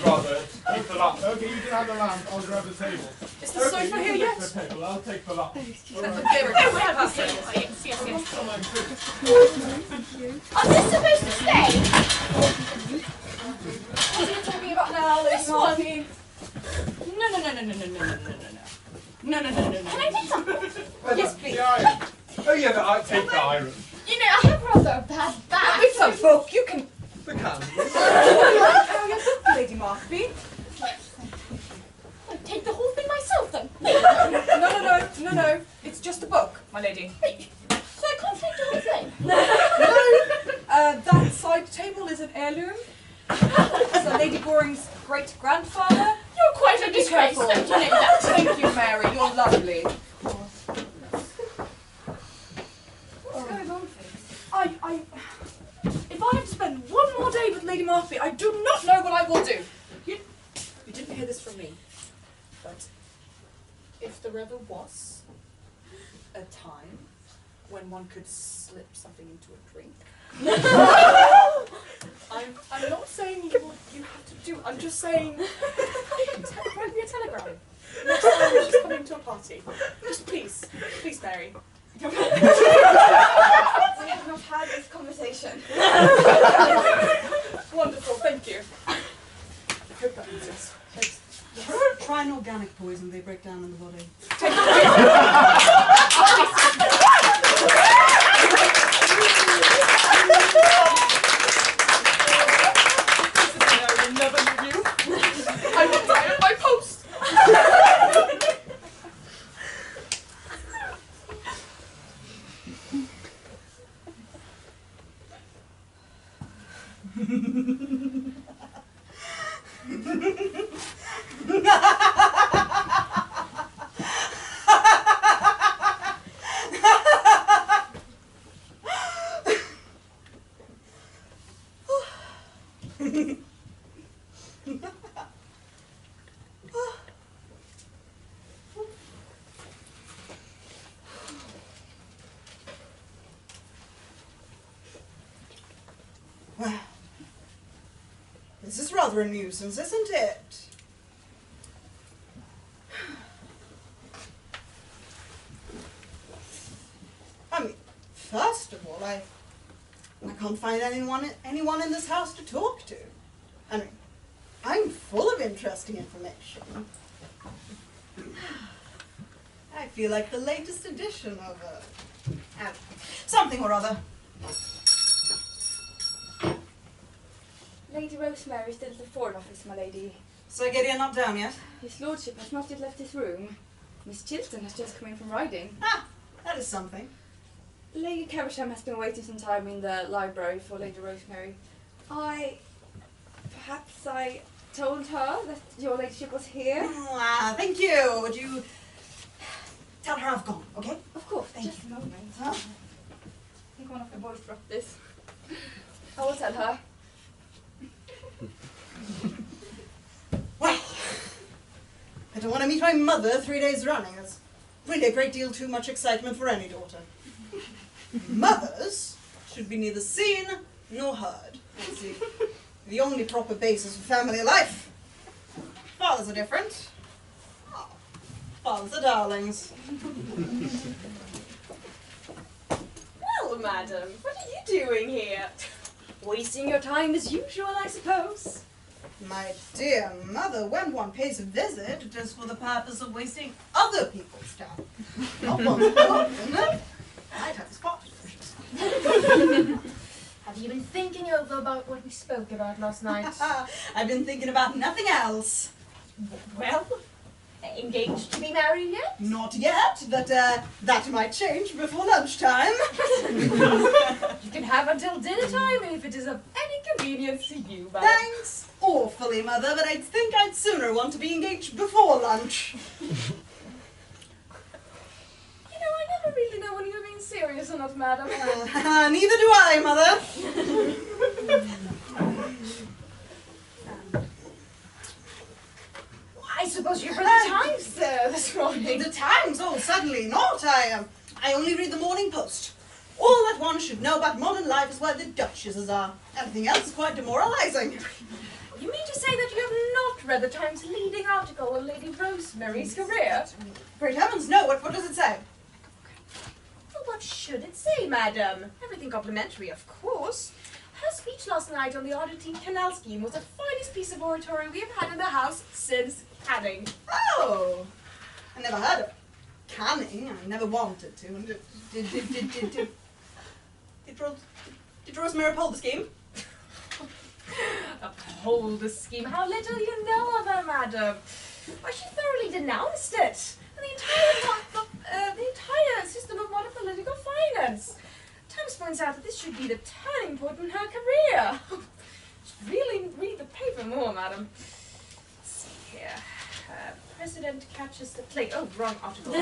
rather keep the lamp. Okay, you can have the lamp. I'll grab the table. Is the sofa here You yet? take the table, I'll take the lamp. There we Oh, go. yes. Are they supposed to stay? What are you talking about now, This one. Marty? No. Can I take some? Yes, please. The iron. Oh, yeah, I take the iron. You know, I have rather a bad back. It's a book. You can. The candle. Oh, your book, Lady Markby. I'll take the whole thing myself then. No. It's just a book, my lady. So I can't take the whole thing. That side table is an heirloom. It's a Lady Goring's great-grandfather. You're quite a disgrace, careful. don't you know that? Thank you, Mary. You're lovely. What's going on, Faith? If I have to spend one more day with Lady Markby, I do not know what I will do. You didn't hear this from me, but if there ever was a time when one could slip something into a drink, I'm not saying what you have to do. I'm just saying, write me a telegram. Next time she's coming to a party. Just please, Mary. We have not had this conversation. Wonderful, thank you. I hope that means yes. fine organic poison they break down in the body. I never knew you. I will die at my post. Well, this is rather a nuisance, isn't it? I mean, first of all, I can't find anyone in this house to talk to. I mean, I'm full of interesting information. I feel like the latest edition of something or other. Lady Rosemary is still at the Foreign Office, my lady. Sir Gideon not down yet? His lordship has not yet left his room. Miss Chilton has just come in from riding. Ah, that is something. Lady Caversham has been waiting some time in the library for Lady Rosemary. Perhaps I told her that your ladyship was here? Ah, thank you. Would you tell her I've gone, okay? Of course, Thank just a moment. Huh? I think one of the boys dropped this. I will tell her. Well, I don't want to meet my mother 3 days running. That's really a great deal too much excitement for any daughter. Mothers should be neither seen nor heard. That's the only proper basis for family life. Fathers are different. Oh, fathers are darlings. Well, madam, what are you doing here? Wasting your time as usual, I suppose. My dear mother, when one pays a visit, it is for the purpose of wasting other people's time. Not one's own, isn't it? I'd have a spot. Have you been thinking over about what we spoke about last night? I've been thinking about nothing else. Well, engaged to be married yet? Not yet, but that might change before lunchtime. You can have until dinner time if it is of any convenience to you, madam. Thanks awfully, Mother, but I think I'd sooner want to be engaged before lunch. You know, I never really know when you're being serious or not, madam. Neither do I, Mother. I suppose you read the Times this morning. The Times? Oh, certainly not. I only read the Morning Post. All that one should know about modern life is where the duchesses are. Anything else is quite demoralizing. You mean to say that you have not read the Times' leading article on Lady Rosemary's career? Great heavens, no. What does it say? Well, what should it say, madam? Everything complimentary, of course. Her speech last night on the Oddity Canal scheme was the finest piece of oratory we have had in the house since Canning. Oh, I never heard of canning. I never wanted to. Did Rosemary uphold the scheme? Uphold the scheme? How little you know of her, madam. Why, she thoroughly denounced it. And the entire system of modern political finance. Times points out that this should be the turning point in her career. Should really read the paper more, madam. Let's see here. President catches the plague. Oh, wrong article.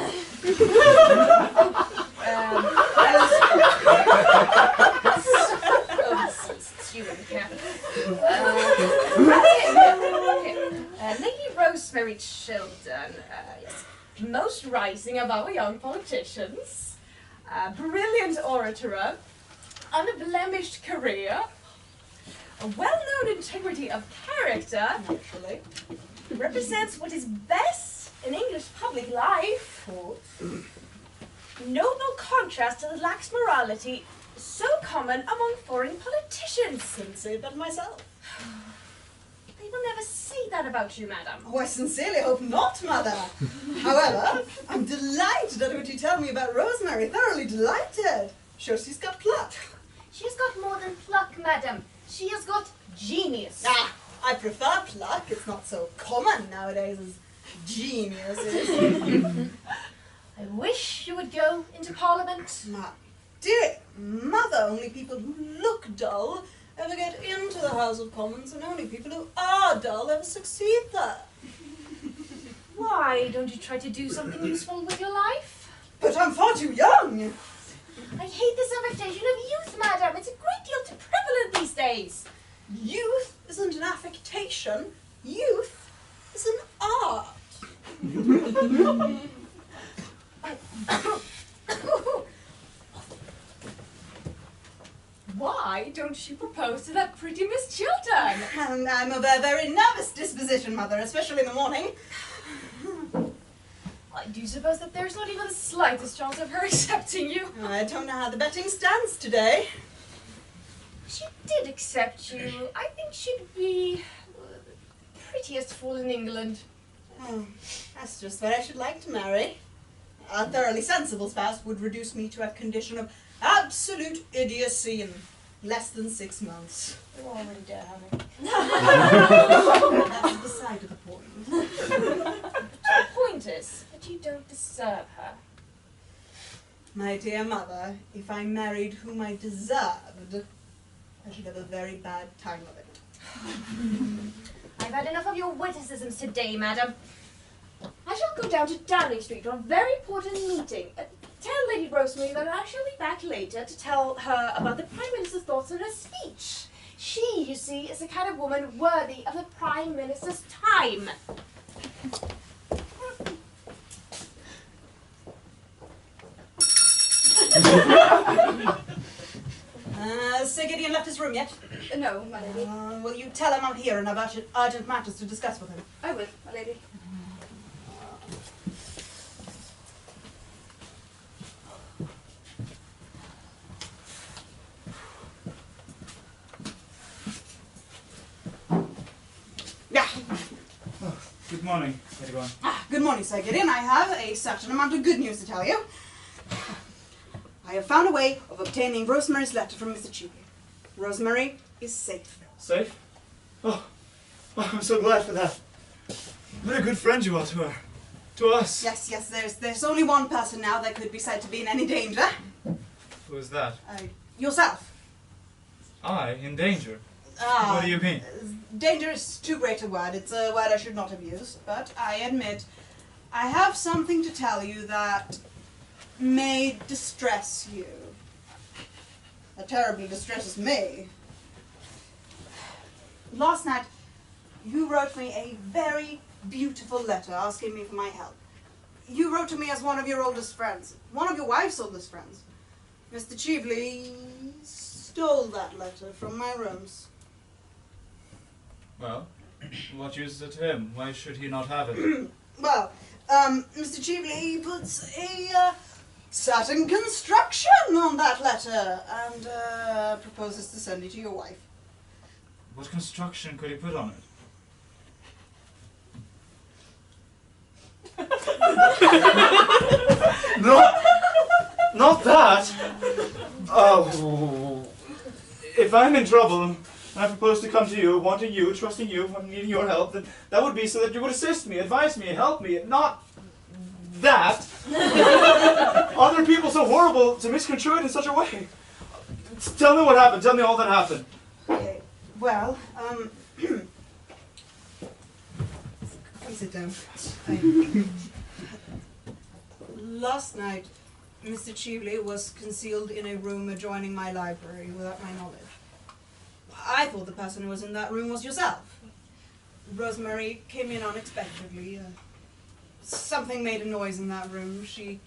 Lady Rosemary Chilton, yes, most rising of our young politicians, brilliant orator, unblemished career, a well-known integrity of character, naturally, represents what is best in English public life. Noble contrast to the lax morality so common among foreign politicians. Couldn't say that myself. They will never say that about you, madam. Oh, I sincerely hope not, Mother. However, I'm delighted at what you tell me about Rosemary. Thoroughly delighted. Shows she's got pluck. She's got more than pluck, madam. She has got genius. Ah, I prefer pluck. It's not so common nowadays as genius is. I wish you would go into Parliament. My dear Mother, only people who look dull ever get into the House of Commons, and only people who are dull ever succeed there. Why don't you try to do something useful with your life? But I'm far too young. I hate this affectation of youth, madam. It's a great deal too prevalent these days. Youth isn't an affectation. Youth is an art. Why don't you propose to that pretty Miss Chiltern? And I'm of a very nervous disposition, Mother, especially in the morning. I do suppose that there's not even the slightest chance of her accepting you. I don't know how the betting stands today. If she did accept you, I think she'd be the prettiest fool in England. Oh, that's just what I should like to marry. A thoroughly sensible spouse would reduce me to a condition of absolute idiocy in less than 6 months. You're already dead, honey. That's beside the point. The point is that you don't deserve her. My dear Mother, if I married whom I deserved, I should have a very bad time of it. I've had enough of your witticisms today, madam. I shall go down to Downing Street on a very important meeting. Tell Lady Rosemary that I shall be back later to tell her about the Prime Minister's thoughts on her speech. She, you see, is the kind of woman worthy of the Prime Minister's time. Sir Gideon left his room yet? No, my lady. Will you tell him I'm here and have urgent matters to discuss with him? I will, my lady. Yeah. Oh, good morning, everyone. Good morning, Sir Gideon. I have a certain amount of good news to tell you. I have found a way of obtaining Rosemary's letter from Mr. Cheeky. Rosemary is safe. Safe? Oh, I'm so glad for that. What a good friend you are to her. To us. Yes, there's only one person now that could be said to be in any danger. Who is that? Yourself. I? In danger? Ah, What do you mean? Danger is too great a word. It's a word I should not have used. But I admit, I have something to tell you that may distress you. That terribly distresses me. Last night, you wrote me a very beautiful letter asking me for my help. You wrote to me as one of your oldest friends, one of your wife's oldest friends. Mr. Cheveley stole that letter from my rooms. Well, what use is it to him? Why should he not have it? Well, Mr. Cheveley puts a certain construction on that letter and proposes to send it to your wife. What construction could he put on it? No, not that. Oh, if I'm in trouble and I propose to come to you, wanting you, trusting you, needing your help, then that would be so that you would assist me, advise me, help me, not that. Are there people so horrible to misconstrue it in such a way? Tell me what happened. Tell me all that happened. Okay, well, come sit down. Last night, Mr. Cheveley was concealed in a room adjoining my library without my knowledge. I thought the person who was in that room was yourself. Rosemary came in unexpectedly. Something made a noise in that room. She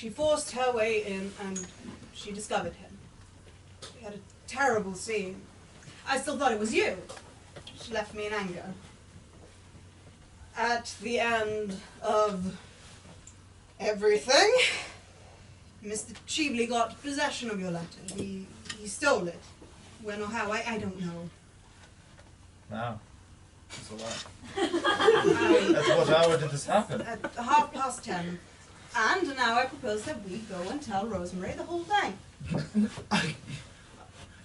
forced her way in and she discovered him. We had a terrible scene. I still thought it was you. She left me in anger. At the end of everything, Mr. Cheveley got possession of your letter. He stole it. When or how, I don't know. Wow. That's a lot. At what hour did this happen? At 10:30. And now I propose that we go and tell Rosemary the whole thing.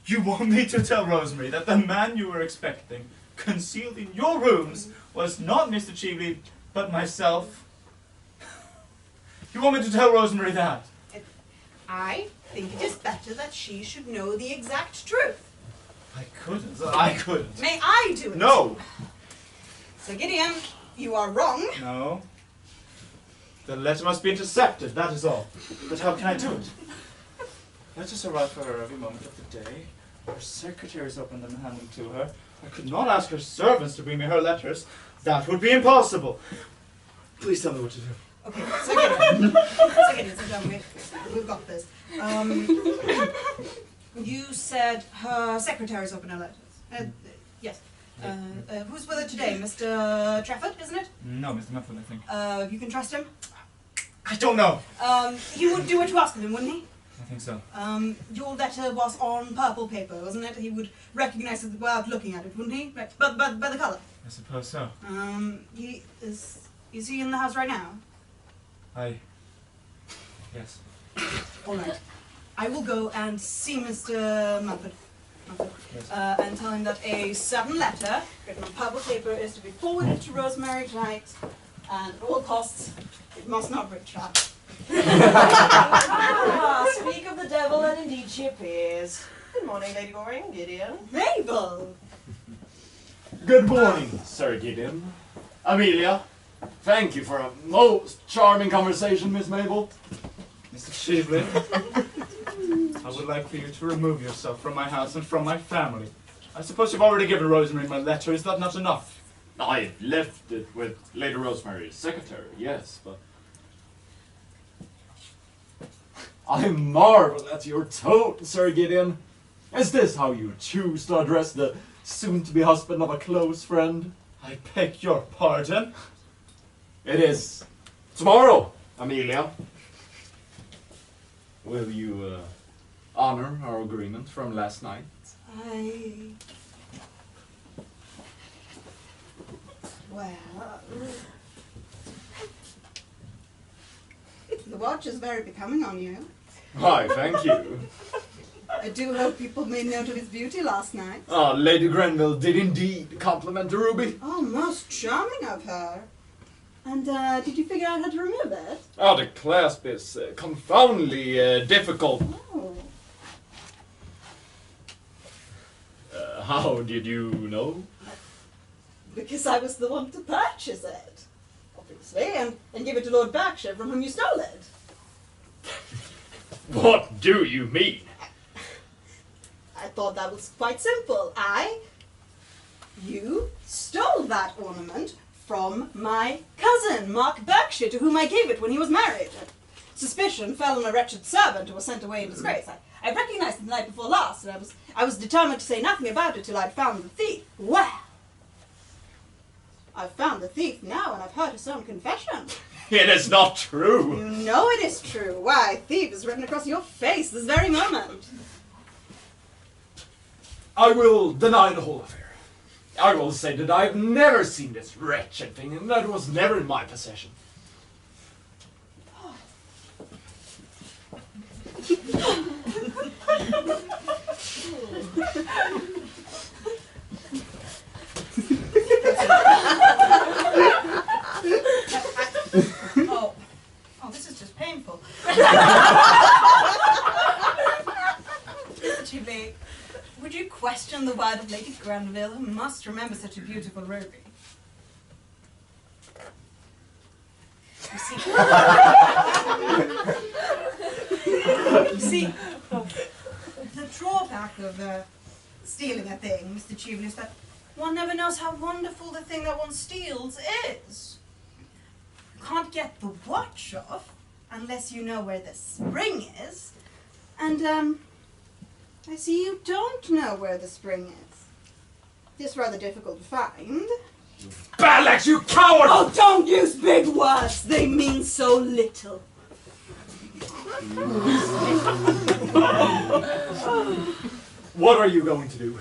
You want me to tell Rosemary that the man you were expecting, concealed in your rooms, was not Mr. Cheveley, but myself? You want me to tell Rosemary that? I think it is better that she should know the exact truth. I couldn't. May I do it? No! Sir Gideon, you are wrong. No. The letter must be intercepted, that is all. But how can I do it? Letters arrive for her every moment of the day. Her secretaries open them and hand them to her. I could not ask her servants to bring me her letters. That would be impossible. Please tell me what to do. Okay, Sir Gideon, sit down. We've got this. You said her secretaries open her letters. Yes. Who's with her today? Mr. Trafford, isn't it? No, Mr. Muffin, I think. You can trust him? I don't know. He would do what you asked of him, wouldn't he? I think so. Your letter was on purple paper, wasn't it? He would recognize it without looking at it, wouldn't he? Right. But by the colour. I suppose so. He is he in the house right now? Yes. All right. I will go and see Mr. Mumford. Yes. And tell him that a certain letter written on purple paper is to be forwarded to Rosemary tonight, and at all costs, it must not reach her. Speak of the devil, and indeed she appears. Good morning, Lady Goring, Gideon. Mabel! Good morning, Sir Gideon. Amelia, thank you for a most charming conversation, Miss Mabel. Mr. Cheveley, I would like for you to remove yourself from my house and from my family. I suppose you've already given Rosemary my letter. Is that not enough? I left it with Lady Rosemary's secretary, yes, but I marvel at your tone, Sir Gideon. Is this how you choose to address the soon-to-be husband of a close friend? I beg your pardon. It is tomorrow, Amelia. Will you honor our agreement from last night? Well, the watch is very becoming on you. Why, thank you. I do hope people made note of his beauty last night. Ah, Lady Grenville did indeed compliment the ruby. Oh, most charming of her. And did you figure out how to remove it? Ah, the clasp is confoundedly difficult. Oh. How did you know? Because I was the one to purchase it, obviously, and give it to Lord Berkshire, from whom you stole it. What do you mean? I thought that was quite simple. You stole that ornament from my cousin, Mark Berkshire, to whom I gave it when he was married. Suspicion fell on a wretched servant who was sent away in disgrace. I recognized him the night before last, and I was determined to say nothing about it till I'd found the thief. Well, I've found the thief now, and I've heard his own confession. It is not true. You know it is true. Why, thief is written across your face this very moment. I will deny the whole affair. I will say that I've never seen this wretched thing, and that it was never in my possession. Oh, this is just painful. Chiefly, would you question the word of Lady Granville, who must remember such a beautiful ruby? You see, the drawback of stealing a thing, Mr. Cheveley, is that one never knows how wonderful the thing that one steals is. You can't get the watch off unless you know where the spring is. And, I see you don't know where the spring is. It's rather difficult to find. Balax, you coward! Oh, don't use big words! They mean so little. What are you going to do?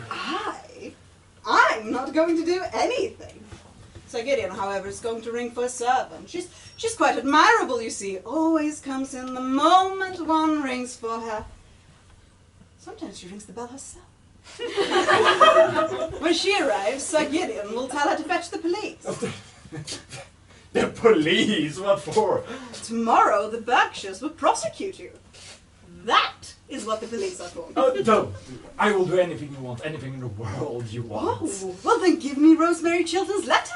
I'm not going to do anything. Sir Gideon, however, is going to ring for a servant. She's quite admirable, you see. Always comes in the moment one rings for her. Sometimes she rings the bell herself. When she arrives, Sir Gideon will tell her to fetch the police. The police? What for? Tomorrow, the Berkshires will prosecute you. That is what the police are for. Oh, don't. I will do anything you want, anything in the world you want. Oh, well then give me Rosemary Chilton's letter.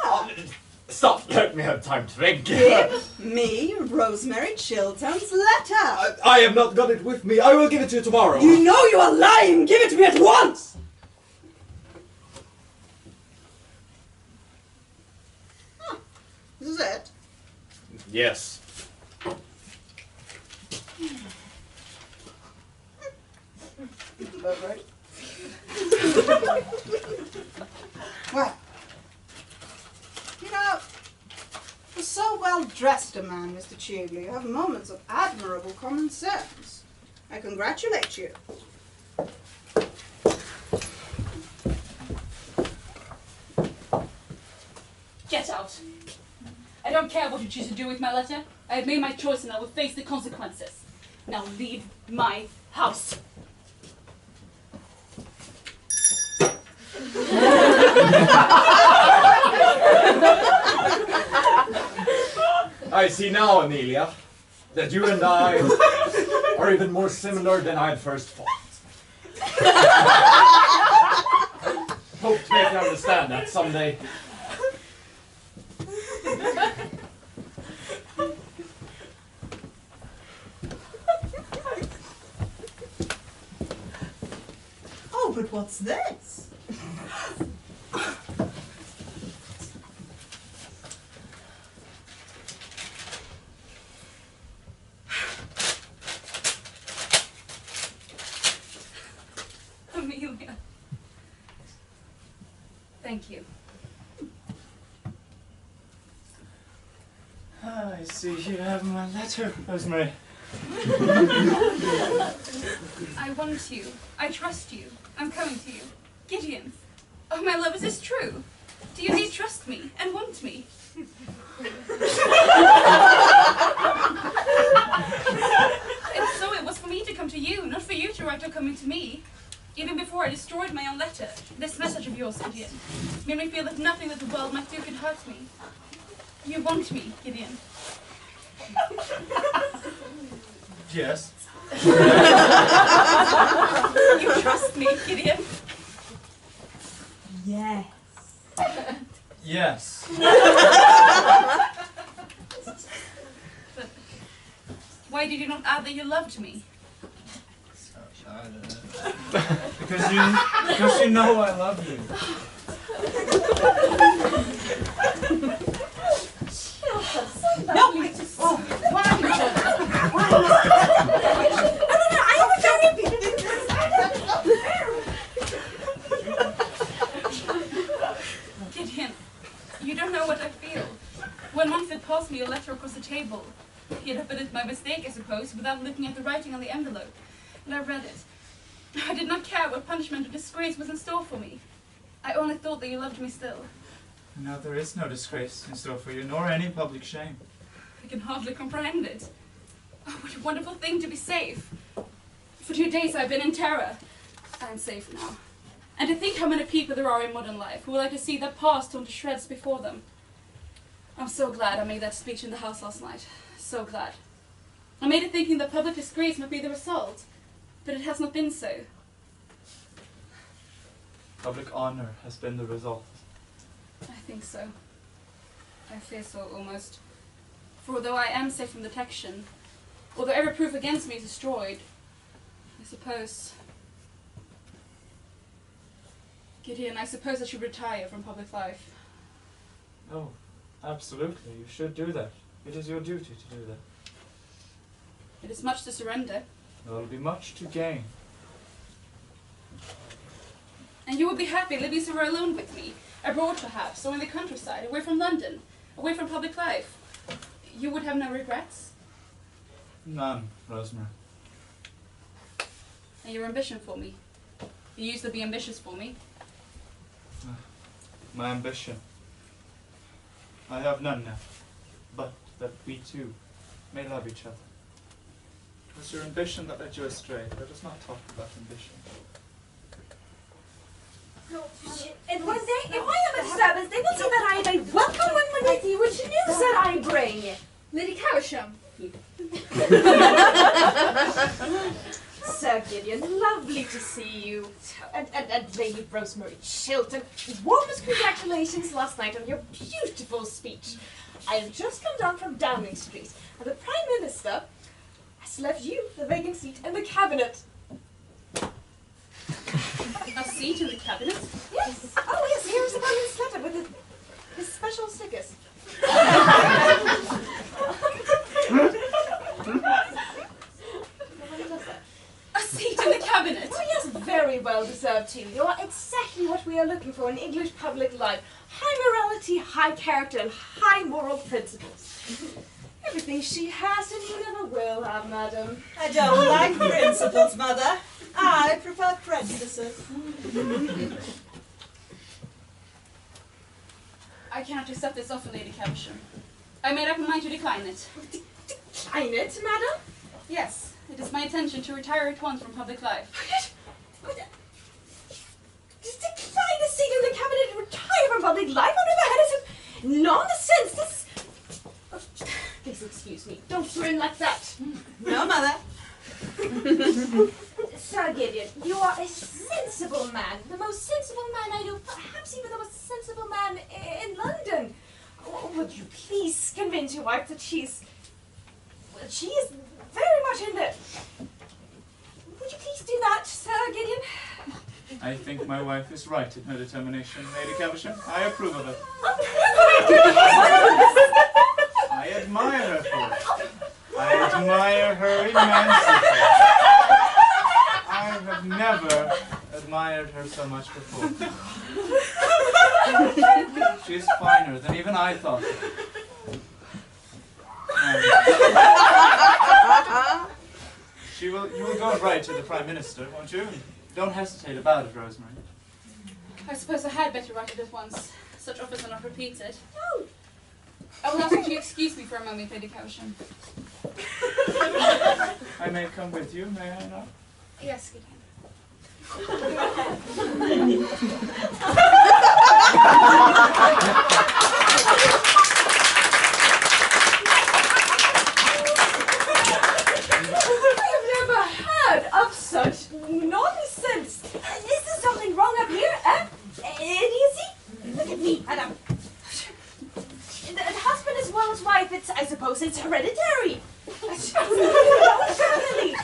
Stop, let me have time to think. Give me Rosemary Chilton's letter. I have not got it with me. I will give it to you tomorrow. You know you are lying. Give it to me at once. Huh. This is it. Yes. About right. Well, you know, you're so well dressed a man, Mr. Cheveley. You have moments of admirable common sense. I congratulate you. Get out. I don't care what you choose to do with my letter. I have made my choice and I will face the consequences. Now leave my house. I see now, Amelia, that you and I are even more similar than I had first thought. Hope to make you understand that someday. Oh, but what's this? Amelia. Thank you. I see you have my letter, Rosemary. I want you. I trust you. I'm coming to you. Gideon. Oh, my love, is this true? Do you indeed trust me and want me? And so it was for me to come to you, not for you to write or coming to me. Even before I destroyed my own letter, this message of yours, Gideon, made me feel that nothing that the world might do could hurt me. You want me, Gideon. Yes. You trust me, Gideon. Yes. Yes. But why did you not add that you loved me? Because you know I love you. No, wait. Oh, why? I Gideon, you don't know what I feel. When Manfred passed me a letter across the table, he had opened it by mistake, I suppose, without looking at the writing on the envelope. And I read it. I did not care what punishment or disgrace was in store for me. I only thought that you loved me still. No, there is no disgrace in store for you, nor any public shame. I can hardly comprehend it. Oh, what a wonderful thing to be safe. For 2 days I've been in terror. I am safe now. And to think how many people there are in modern life who would like to see their past torn to shreds before them. I'm so glad I made that speech in the house last night. So glad. I made it thinking that public disgrace might be the result, but it has not been so. Public honor has been the result. I think so. I fear so, almost. For although I am safe from detection, although every proof against me is destroyed, I suppose... Gideon, I suppose I should retire from public life. Oh, absolutely. You should do that. It is your duty to do that. It is much to surrender. There will be much to gain. And you would be happy living somewhere alone with me, abroad perhaps, or in the countryside, away from London, away from public life. You would have no regrets? None, Rosemary. And your ambition for me? You used to be ambitious for me. My ambition. I have none now, but that we two may love each other. It was your ambition that led you astray. Let us not talk about ambition. And one day, if I am a disturbance, they will see that I am a welcome woman with you, which news that I bring. Lady Caversham. Sir Gideon, lovely to see you. And Lady Rosemary Chilton, warmest congratulations last night on your beautiful speech. I have just come down from Downing Street, and the Prime Minister has left you the vacant seat in the cabinet. A seat in the cabinet? Yes. Oh yes, here is the Prime Minister's letter with his special stickers. A seat in the cabinet? Oh yes, very well deserved too. You are exactly what we are looking for in English public life. High morality, high character, and high moral principles. Everything she has and you never will have, madam. I don't like principles, Mother. I prefer prejudices. I cannot accept this offer, Lady Caversham. I made up my mind to decline it. Decline it, madam? Yes, it is my intention to retire at once from public life. Just decline a seat in the cabinet and retire from public life? I've never heard of such nonsense. Please excuse me. Don't grin like that. No, Mother. Sir Gideon, you are a sensible man. The most sensible man I know. Perhaps even the most sensible man in London. Would you please convince your wife that she is very much in there. Would you please do that, Sir Gideon? I think my wife is right in her determination, Lady Caversham. I approve of it. I admire her for it. I admire her immensely. I have never admired her so much before. She is finer than even I thought. You will go right to the Prime Minister, won't you? Don't hesitate about it, Rosemary. I suppose I had better write it at once. Such offers are not repeated. No. I will ask you to excuse me for a moment, Lady Caversham. I may come with you, may I not? Yes, Gideon. Of such nonsense! Is there something wrong up here? Idiocy? Look at me, madam. The husband as well as wife, I suppose it's hereditary. Definitely.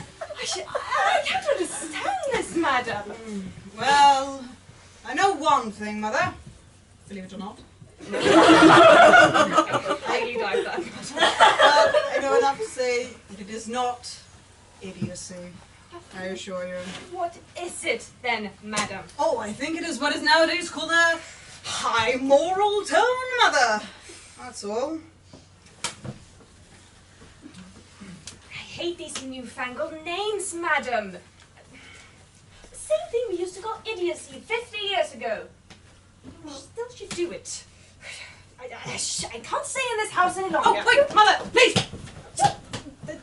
I can't understand this, madam. Well, I know one thing, Mother. Believe it or not. I really like that. I know enough to say that it is not idiocy. I assure you. What is it then, madam? Oh, I think it is what is nowadays called a high moral tone, Mother. That's all. I hate these newfangled names, madam. Same thing we used to call idiocy 50 years ago. Still should do it. I can't stay in this house any longer. Oh, wait, Mother, please!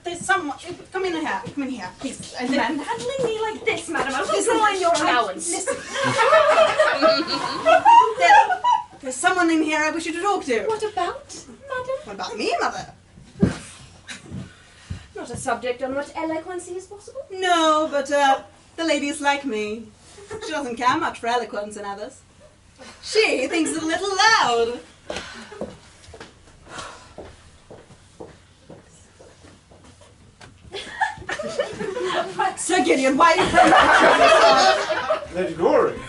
There's someone. Come in here. Come in here, please. And then handling me like this, madam, I will draw in your allowance. Listen. There's someone in here I wish you to talk to. What about, madam? What about me, Mother? Not a subject on which eloquence is possible? No, but the lady's like me. She doesn't care much for eloquence in others. She thinks it's a little loud. Sir Gideon, why are you throwing Lady Goring.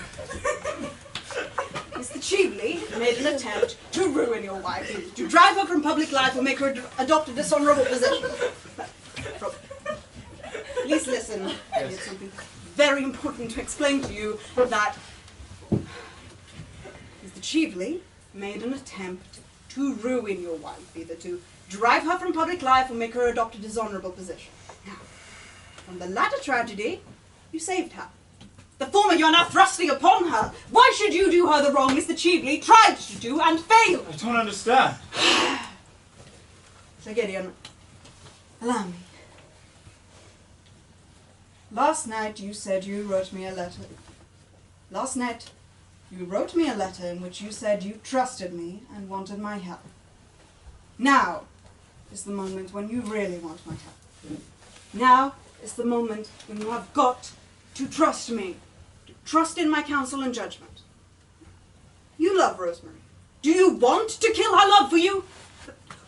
Mr. Cheveley made an attempt to ruin your wife, to drive her from public life and make her adopt a dishonourable position. Please listen. Yes. It's something very important to explain to you that Mr. Cheveley made an attempt to ruin your wife, either to drive her from public life or make her adopt a dishonourable position. Now, from the latter tragedy, you saved her. The former you are now thrusting upon her. Why should you do her the wrong Mr. Cheveley tried to do and failed? I don't understand. Sir Gideon, allow me. Last night you said you wrote me a letter. Last night you wrote me a letter in which you said you trusted me and wanted my help. Now is the moment when you really want my help. Now is the moment when you have got to trust me. To trust in my counsel and judgment. You love Rosemary. Do you want to kill her love for you?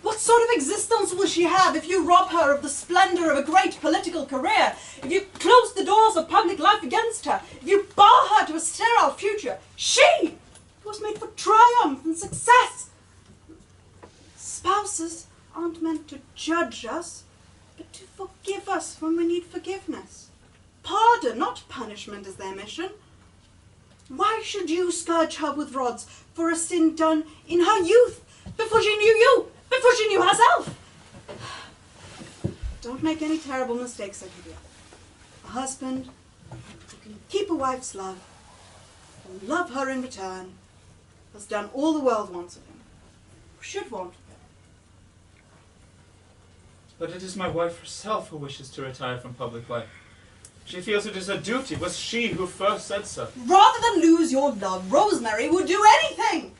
What sort of existence will she have if you rob her of the splendor of a great political career? If you close the doors of public life against her? If you bar her to a sterile future? She was made for triumph and success. Spouses aren't meant to judge us, but to forgive us when we need forgiveness. Pardon, not punishment, is their mission. Why should you scourge her with rods for a sin done in her youth, before she knew you, before she knew herself? Don't make any terrible mistakes, Arcadia. A husband who can keep a wife's love, and love her in return, has done all the world wants of him, or should want of him. But it is my wife herself who wishes to retire from public life. She feels it is her duty. It was she who first said so. Rather than lose your love, Rosemary would do anything.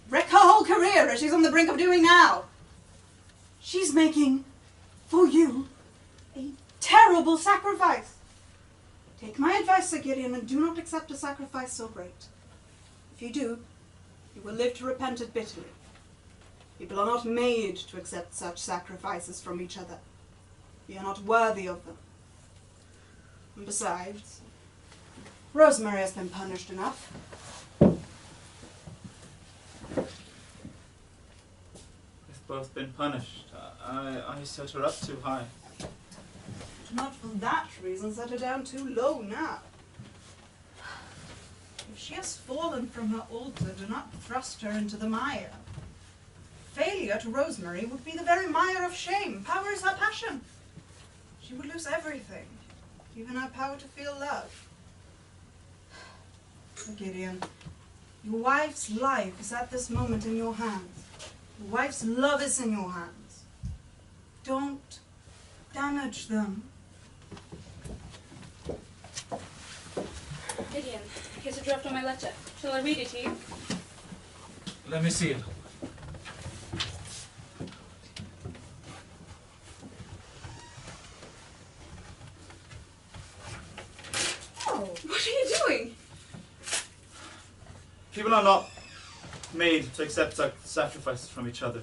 Wreck her whole career as she's on the brink of doing now. She's making, for you, a terrible sacrifice. Take my advice, Sir Gideon, and do not accept a sacrifice so great. If you do, you will live to repent it bitterly. People are not made to accept such sacrifices from each other. We are not worthy of them. And besides, Rosemary has been punished enough. We've both been punished. I set her up too high. Do not for that reason set her down too low now. If she has fallen from her altar, do not thrust her into the mire. Failure to Rosemary would be the very mire of shame. Power is her passion. She would lose everything, even her power to feel love. Sir Gideon, your wife's life is at this moment in your hands. Your wife's love is in your hands. Don't damage them. Gideon, here's a draft of my letter. Shall I read it to you? Let me see it. What are you doing? People are not made to accept sacrifices from each other.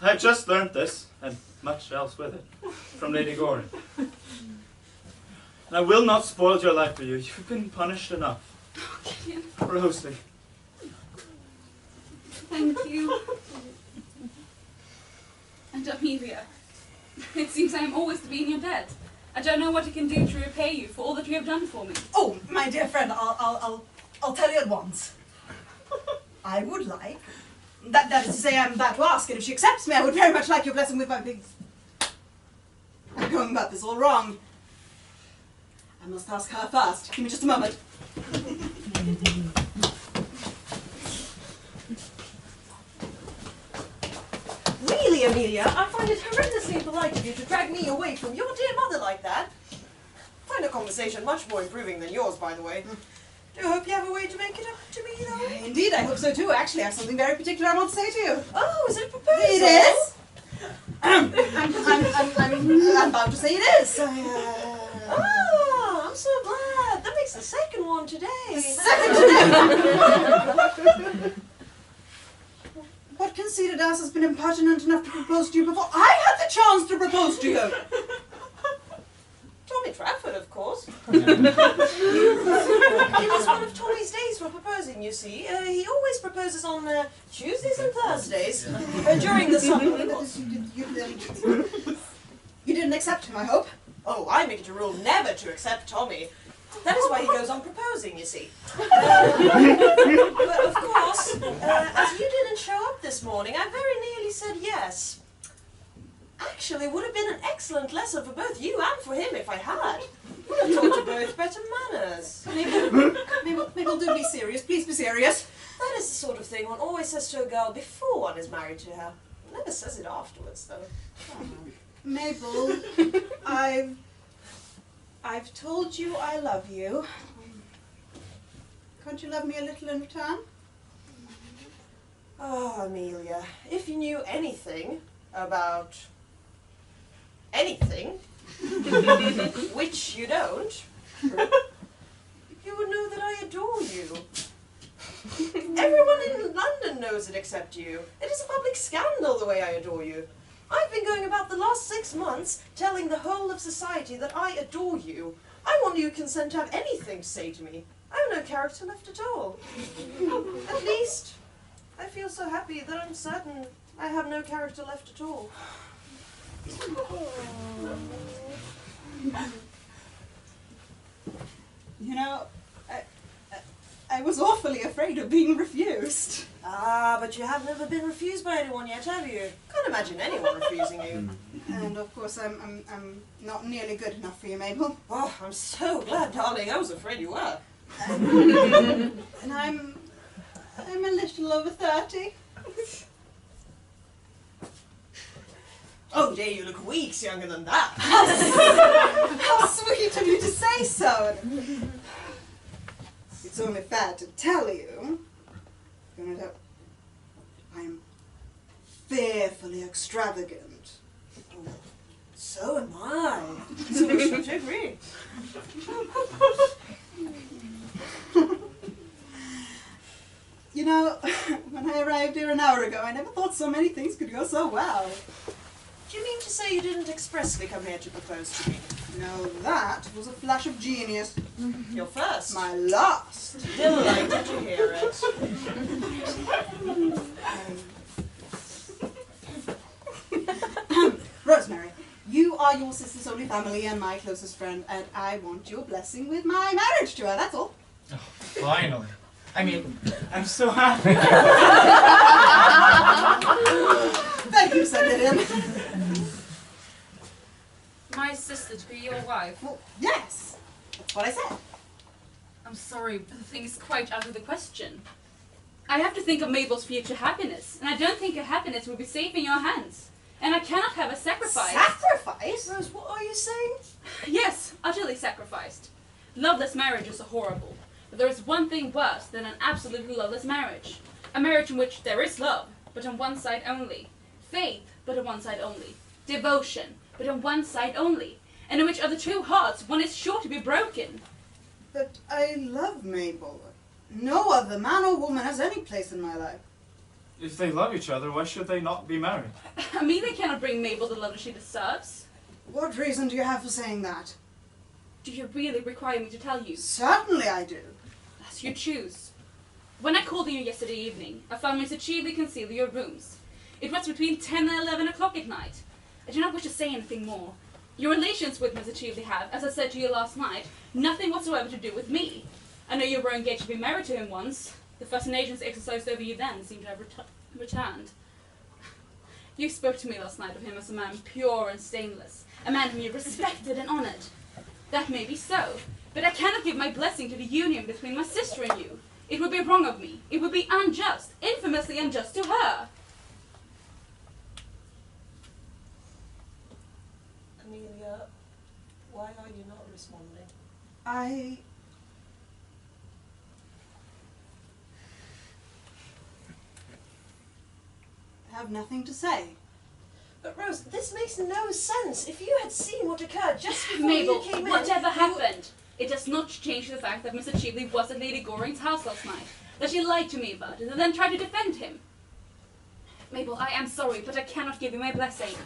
I have just learnt this, and much else with it, from Lady Goring. And I will not spoil your life for you. You've been punished enough. Rosie. Thank you. And Amelia, it seems I am always to be in your debt. I don't know what I can do to repay you for all that you have done for me. Oh, my dear friend, I'll tell you at once. I would like, that is to say, I'm about to ask, and if she accepts me, I would very much like your blessing with my pigs. I'm going about this all wrong. I must ask her first. Give me just a moment. Really, Amelia, I find it horrendously impolite of you to drag me away from your dear mother like that. I find her conversation much more improving than yours, by the way. Do hope you have a way to make it up to me, though. Indeed, I hope so too. Actually, I have something very particular I want to say to you. Oh, is it a proposal? It is. I'm about to say it is. Oh, I'm so glad. That makes the second one today. What conceited ass has been impertinent enough to propose to you before I had the chance to propose to you? Tommy Trafford, of course. It was one of Tommy's days for proposing, you see. He always proposes on Tuesdays and Thursdays. During the summer, of course. You didn't accept him, I hope? Oh, I make it a rule never to accept Tommy. That is why he goes on proposing, you see. But of course, as you didn't show up this morning, I very nearly said yes. Actually, would have been an excellent lesson for both you and for him if I had. Would have taught you both better manners. Mabel, do be serious. Please be serious. That is the sort of thing one always says to a girl before one is married to her. Never says it afterwards, though. Mabel, I've told you I love you. Can't you love me a little in return? Oh, Amelia, if you knew anything about anything, which you don't, you would know that I adore you. Everyone in London knows it except you. It is a public scandal the way I adore you. I've been going about the last 6 months telling the whole of society that I adore you. I wonder you consent to have anything to say to me. I have no character left at all. At least, I feel so happy that I'm certain I have no character left at all. You know, I was awfully afraid of being refused. Ah, but you have never been refused by anyone yet, have you? Can't imagine anyone refusing you. And of course, I'm not nearly good enough for you, Mabel. Oh, I'm so glad, darling. I was afraid you were. And I'm a little over 30. Oh dear, you look weeks younger than that. How sweet of you to say so. It's only fair to tell you that I'm fearfully extravagant. Oh, so am I. So we should agree. You know, when I arrived here an hour ago, I never thought so many things could go so well. Do you mean to say you didn't expressly come here to propose to me? No, that was a flash of genius. Your first. My last. Delighted to hear it. Rosemary, you are your sister's only family and my closest friend, and I want your blessing with my marriage to her, that's all. Oh, finally. I mean, I'm so happy. Thank you, Sir Gideon. My sister to be your wife? Well, yes, that's what I said. I'm sorry, but the thing is quite out of the question. I have to think of Mabel's future happiness, and I don't think her happiness will be safe in your hands. And I cannot have her sacrificed. Sacrifice? Rose, what are you saying? Yes, utterly sacrificed. Loveless marriages are horrible, but there is one thing worse than an absolutely loveless marriage. A marriage in which there is love, but on one side only. Faith, but on one side only. Devotion, but on one side only. And in which of the two hearts one is sure to be broken. But I love Mabel. No other man or woman has any place in my life. If they love each other, why should they not be married? Amelia cannot bring Mabel the love that she deserves. What reason do you have for saying that? Do you really require me to tell you? Certainly I do. As you choose. When I called on you yesterday evening, I found Mr. Cheveley concealed in your rooms. It was between 10 and 11 o'clock at night. I do not wish to say anything more. Your relations with Mr. Cheveley have, as I said to you last night, nothing whatsoever to do with me. I know you were engaged to be married to him once. The fascinations exercised over you then seem to have returned. You spoke to me last night of him as a man pure and stainless, a man whom you respected and honoured. That may be so, but I cannot give my blessing to the union between my sister and you. It would be wrong of me. It would be unjust, infamously unjust to her. Amelia, why are you not responding? I have nothing to say. But Rose, this makes no sense. If you had seen what occurred just before Mabel, you came in... whatever happened, it does not change the fact that Mr. Cheveley was at Lady Goring's house last night, that she lied to me about it and then tried to defend him. Mabel, I am sorry, but I cannot give you my blessing.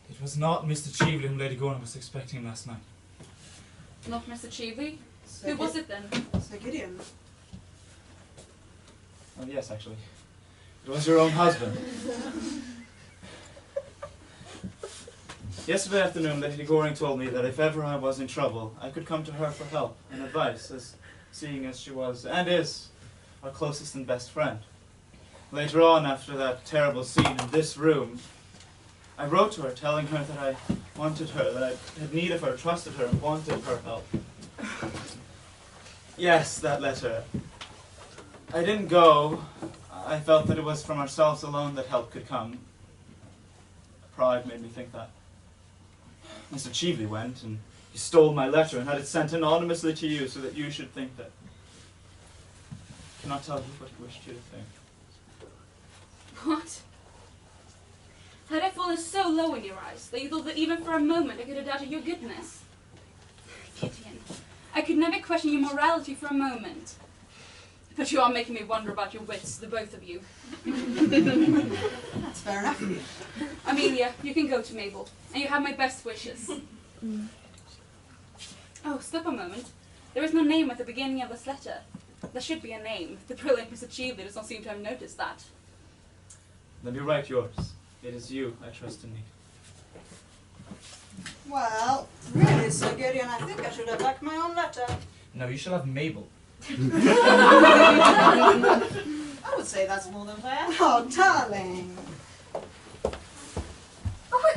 It was not Mr. Cheveley whom Lady Goring was expecting last night. Not Mr. Cheveley? Who was it then? Sir Gideon. Oh, yes, actually. It was your own husband. Yesterday afternoon, Lady Goring told me that if ever I was in trouble, I could come to her for help and advice, as seeing as she was, and is, our closest and best friend. Later on, after that terrible scene in this room, I wrote to her telling her that I wanted her, that I had need of her, trusted her, and wanted her help. Yes, that letter. I didn't go. I felt that it was from ourselves alone that help could come. Pride made me think that. Mr. Cheevely went, and he stole my letter and had it sent anonymously to you so that you should think that. I cannot tell you what he wished you to think. What? Had I fallen so low in your eyes that you thought that even for a moment I could have doubted your goodness? Gideon, I could never question your morality for a moment. But you are making me wonder about your wits, the both of you. That's fair enough. Amelia, you can go to Mabel, and you have my best wishes. Oh, stop a moment. There is no name at the beginning of this letter. There should be a name. The brilliant Mr. Cheevely does not seem to have noticed that. Then you write yours. It is you I trust in me. Well, really, Sir Gideon, I think I should have backed my own letter. No, you shall have Mabel. I would say that's more than fair. Oh, darling. Oh,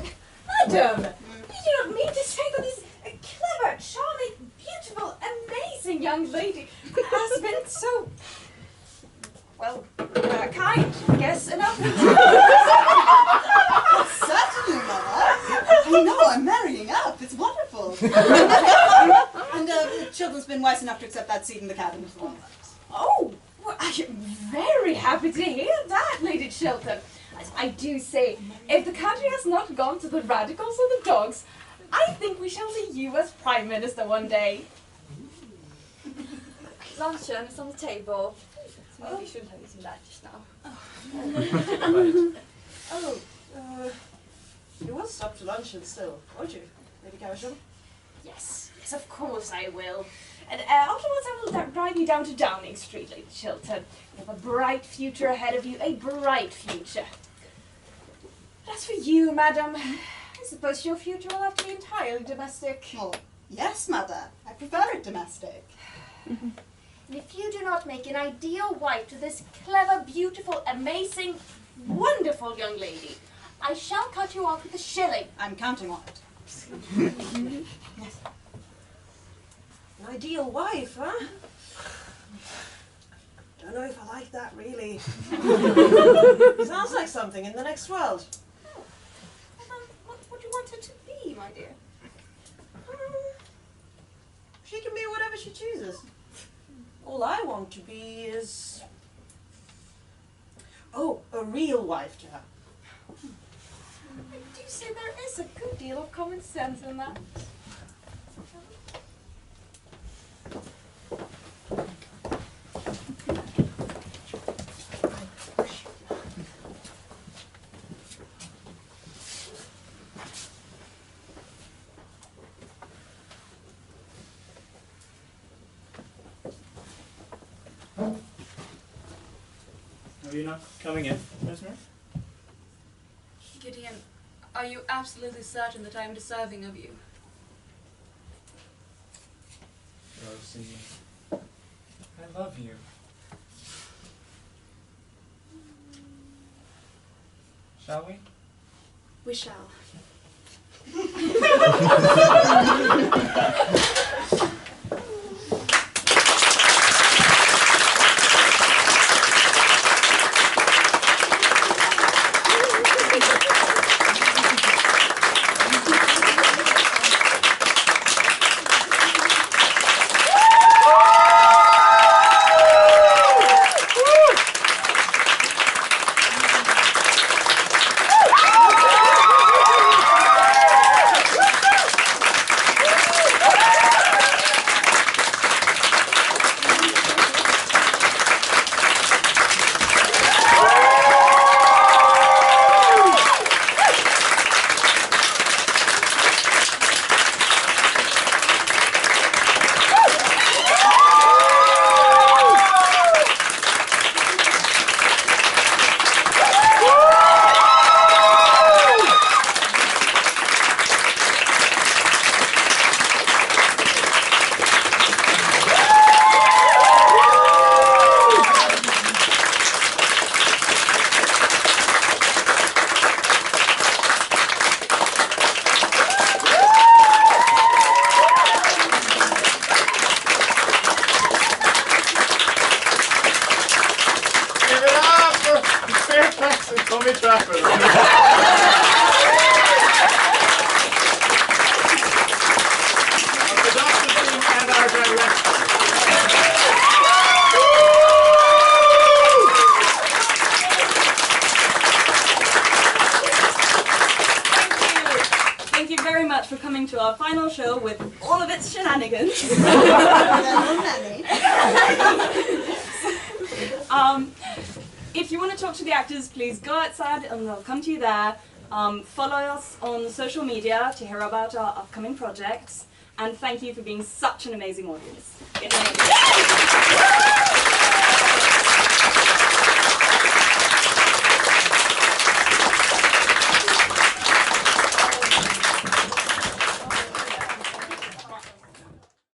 madam! You do not mean to say that this clever, charming, beautiful, amazing young lady has been so, well, kind, I guess, enough. Certainly, Mother. I know, I'm marrying up. It's wonderful. And the children's been wise enough to accept that seat in the cabinet as well. Oh, well, I am very happy to hear that, Lady Chiltern. As I do say, if the country has not gone to the radicals or the dogs, I think we shall see you as Prime Minister one day. Luncheon is on the table. So maybe you shouldn't have eaten that just now. You will stop to luncheon still, won't you, Lady Cavisham? Yes, yes, of course I will. And afterwards I will drive you down to Downing Street, Lady Chiltern. You have a bright future ahead of you, a bright future. But as for you, madam, I suppose your future will have to be entirely domestic. Oh, yes, Mother. I prefer it domestic. And if you do not make an ideal wife to this clever, beautiful, amazing, wonderful young lady, I shall cut you off with a shilling. I'm counting on it. Yes. An ideal wife, huh? Don't know if I like that, really. Sounds like something in the next world. What would you want her to be, my dear? She can be whatever she chooses. All I want to be is... oh, a real wife to her. I do say there is a good deal of common sense in that. Are you not coming in, Mesmer? Gideon, are you absolutely certain that I am deserving of you? Rosie, I love you. Shall we? We shall. our final show with all of its shenanigans. If you want to talk to the actors, please go outside and they'll come to you there. Follow us on social media to hear about our upcoming projects. And thank you for being such an amazing audience. Good night.